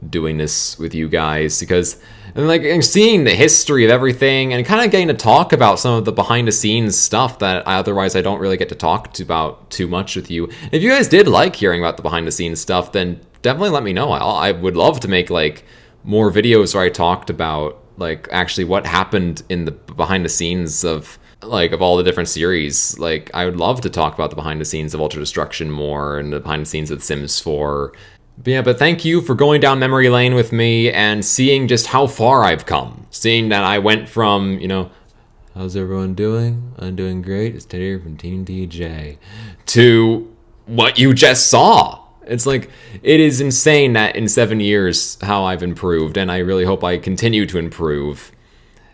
doing this with you guys, because and seeing the history of everything and kind of getting to talk about some of the behind the scenes stuff that otherwise I don't really get to talk about too much with you. If you guys did like hearing about the behind the scenes stuff, then definitely let me know. I would love to make, like, more videos where I talked about, like, actually what happened in the behind the scenes of, like, of all the different series. Like, I would love to talk about the behind the scenes of Ultra Destruction more, and the behind the scenes of The Sims 4. But yeah, but thank you for going down memory lane with me and seeing just how far I've come. Seeing that I went from, you know, how's everyone doing? I'm doing great. It's Teddy here from TeamTJ. To what you just saw. It's like, it is insane that in 7 years how I've improved, and I really hope I continue to improve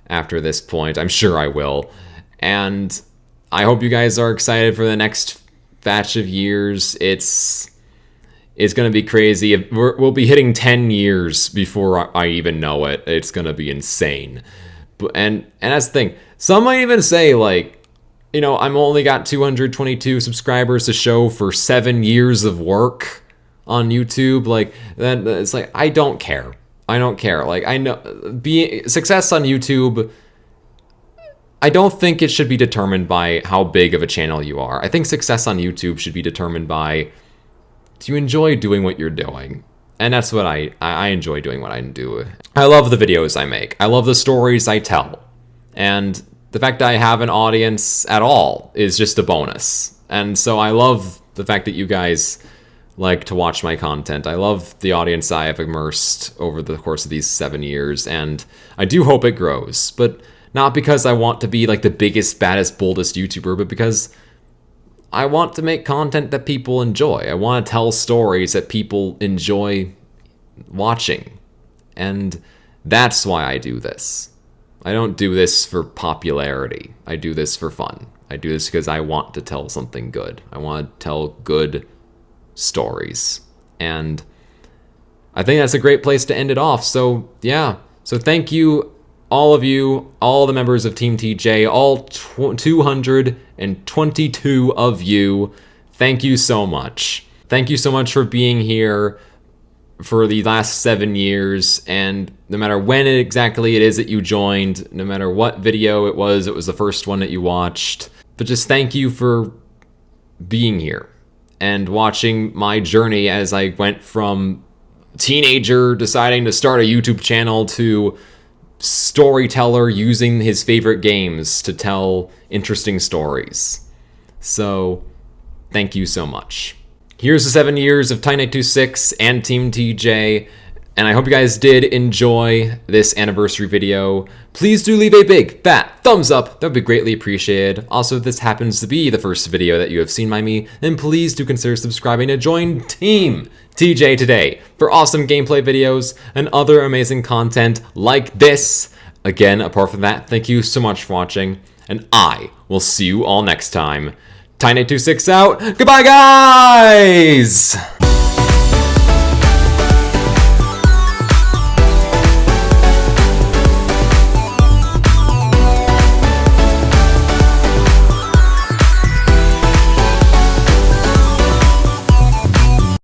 after this point. I'm sure I will. And I hope you guys are excited for the next batch of years. It's going to be crazy. We'll be hitting 10 years before I even know it. It's going to be insane. And that's the thing. Some might even say, like, you know, I'm only got 222 subscribers to show for 7 years of work on YouTube. Like, that, it's like, I don't care. I don't care. Like, I know being success on YouTube, I don't think it should be determined by how big of a channel you are. I think success on YouTube should be determined by, do you enjoy doing what you're doing? And that's what I enjoy doing what I do. I love the videos I make. I love the stories I tell. And the fact that I have an audience at all is just a bonus. And so I love the fact that you guys like to watch my content. I love the audience I have immersed over the course of these 7 years, and I do hope it grows. But not because I want to be like the biggest, baddest, boldest YouTuber, but because I want to make content that people enjoy. I want to tell stories that people enjoy watching. And that's why I do this. I don't do this for popularity. I do this for fun. I do this because I want to tell something good. I want to tell good stories. And I think that's a great place to end it off. So, yeah. So thank you, all of you, all the members of Team TJ, all 222 of you. Thank you so much. Thank you so much for being here for the last 7 years, and no matter when exactly it is that you joined, no matter what video it was the first one that you watched, but just thank you for being here and watching my journey as I went from teenager deciding to start a YouTube channel to storyteller using his favorite games to tell interesting stories. So, thank you so much. Here's the 7 years of Titan826 and Team TJ, and I hope you guys did enjoy this anniversary video. Please do leave a big, fat thumbs up. That would be greatly appreciated. Also, if this happens to be the first video that you have seen by me, then please do consider subscribing to join Team TJ today for awesome gameplay videos and other amazing content like this. Again, apart from that, thank you so much for watching, and I will see you all next time. Titan826 out. Goodbye, guys!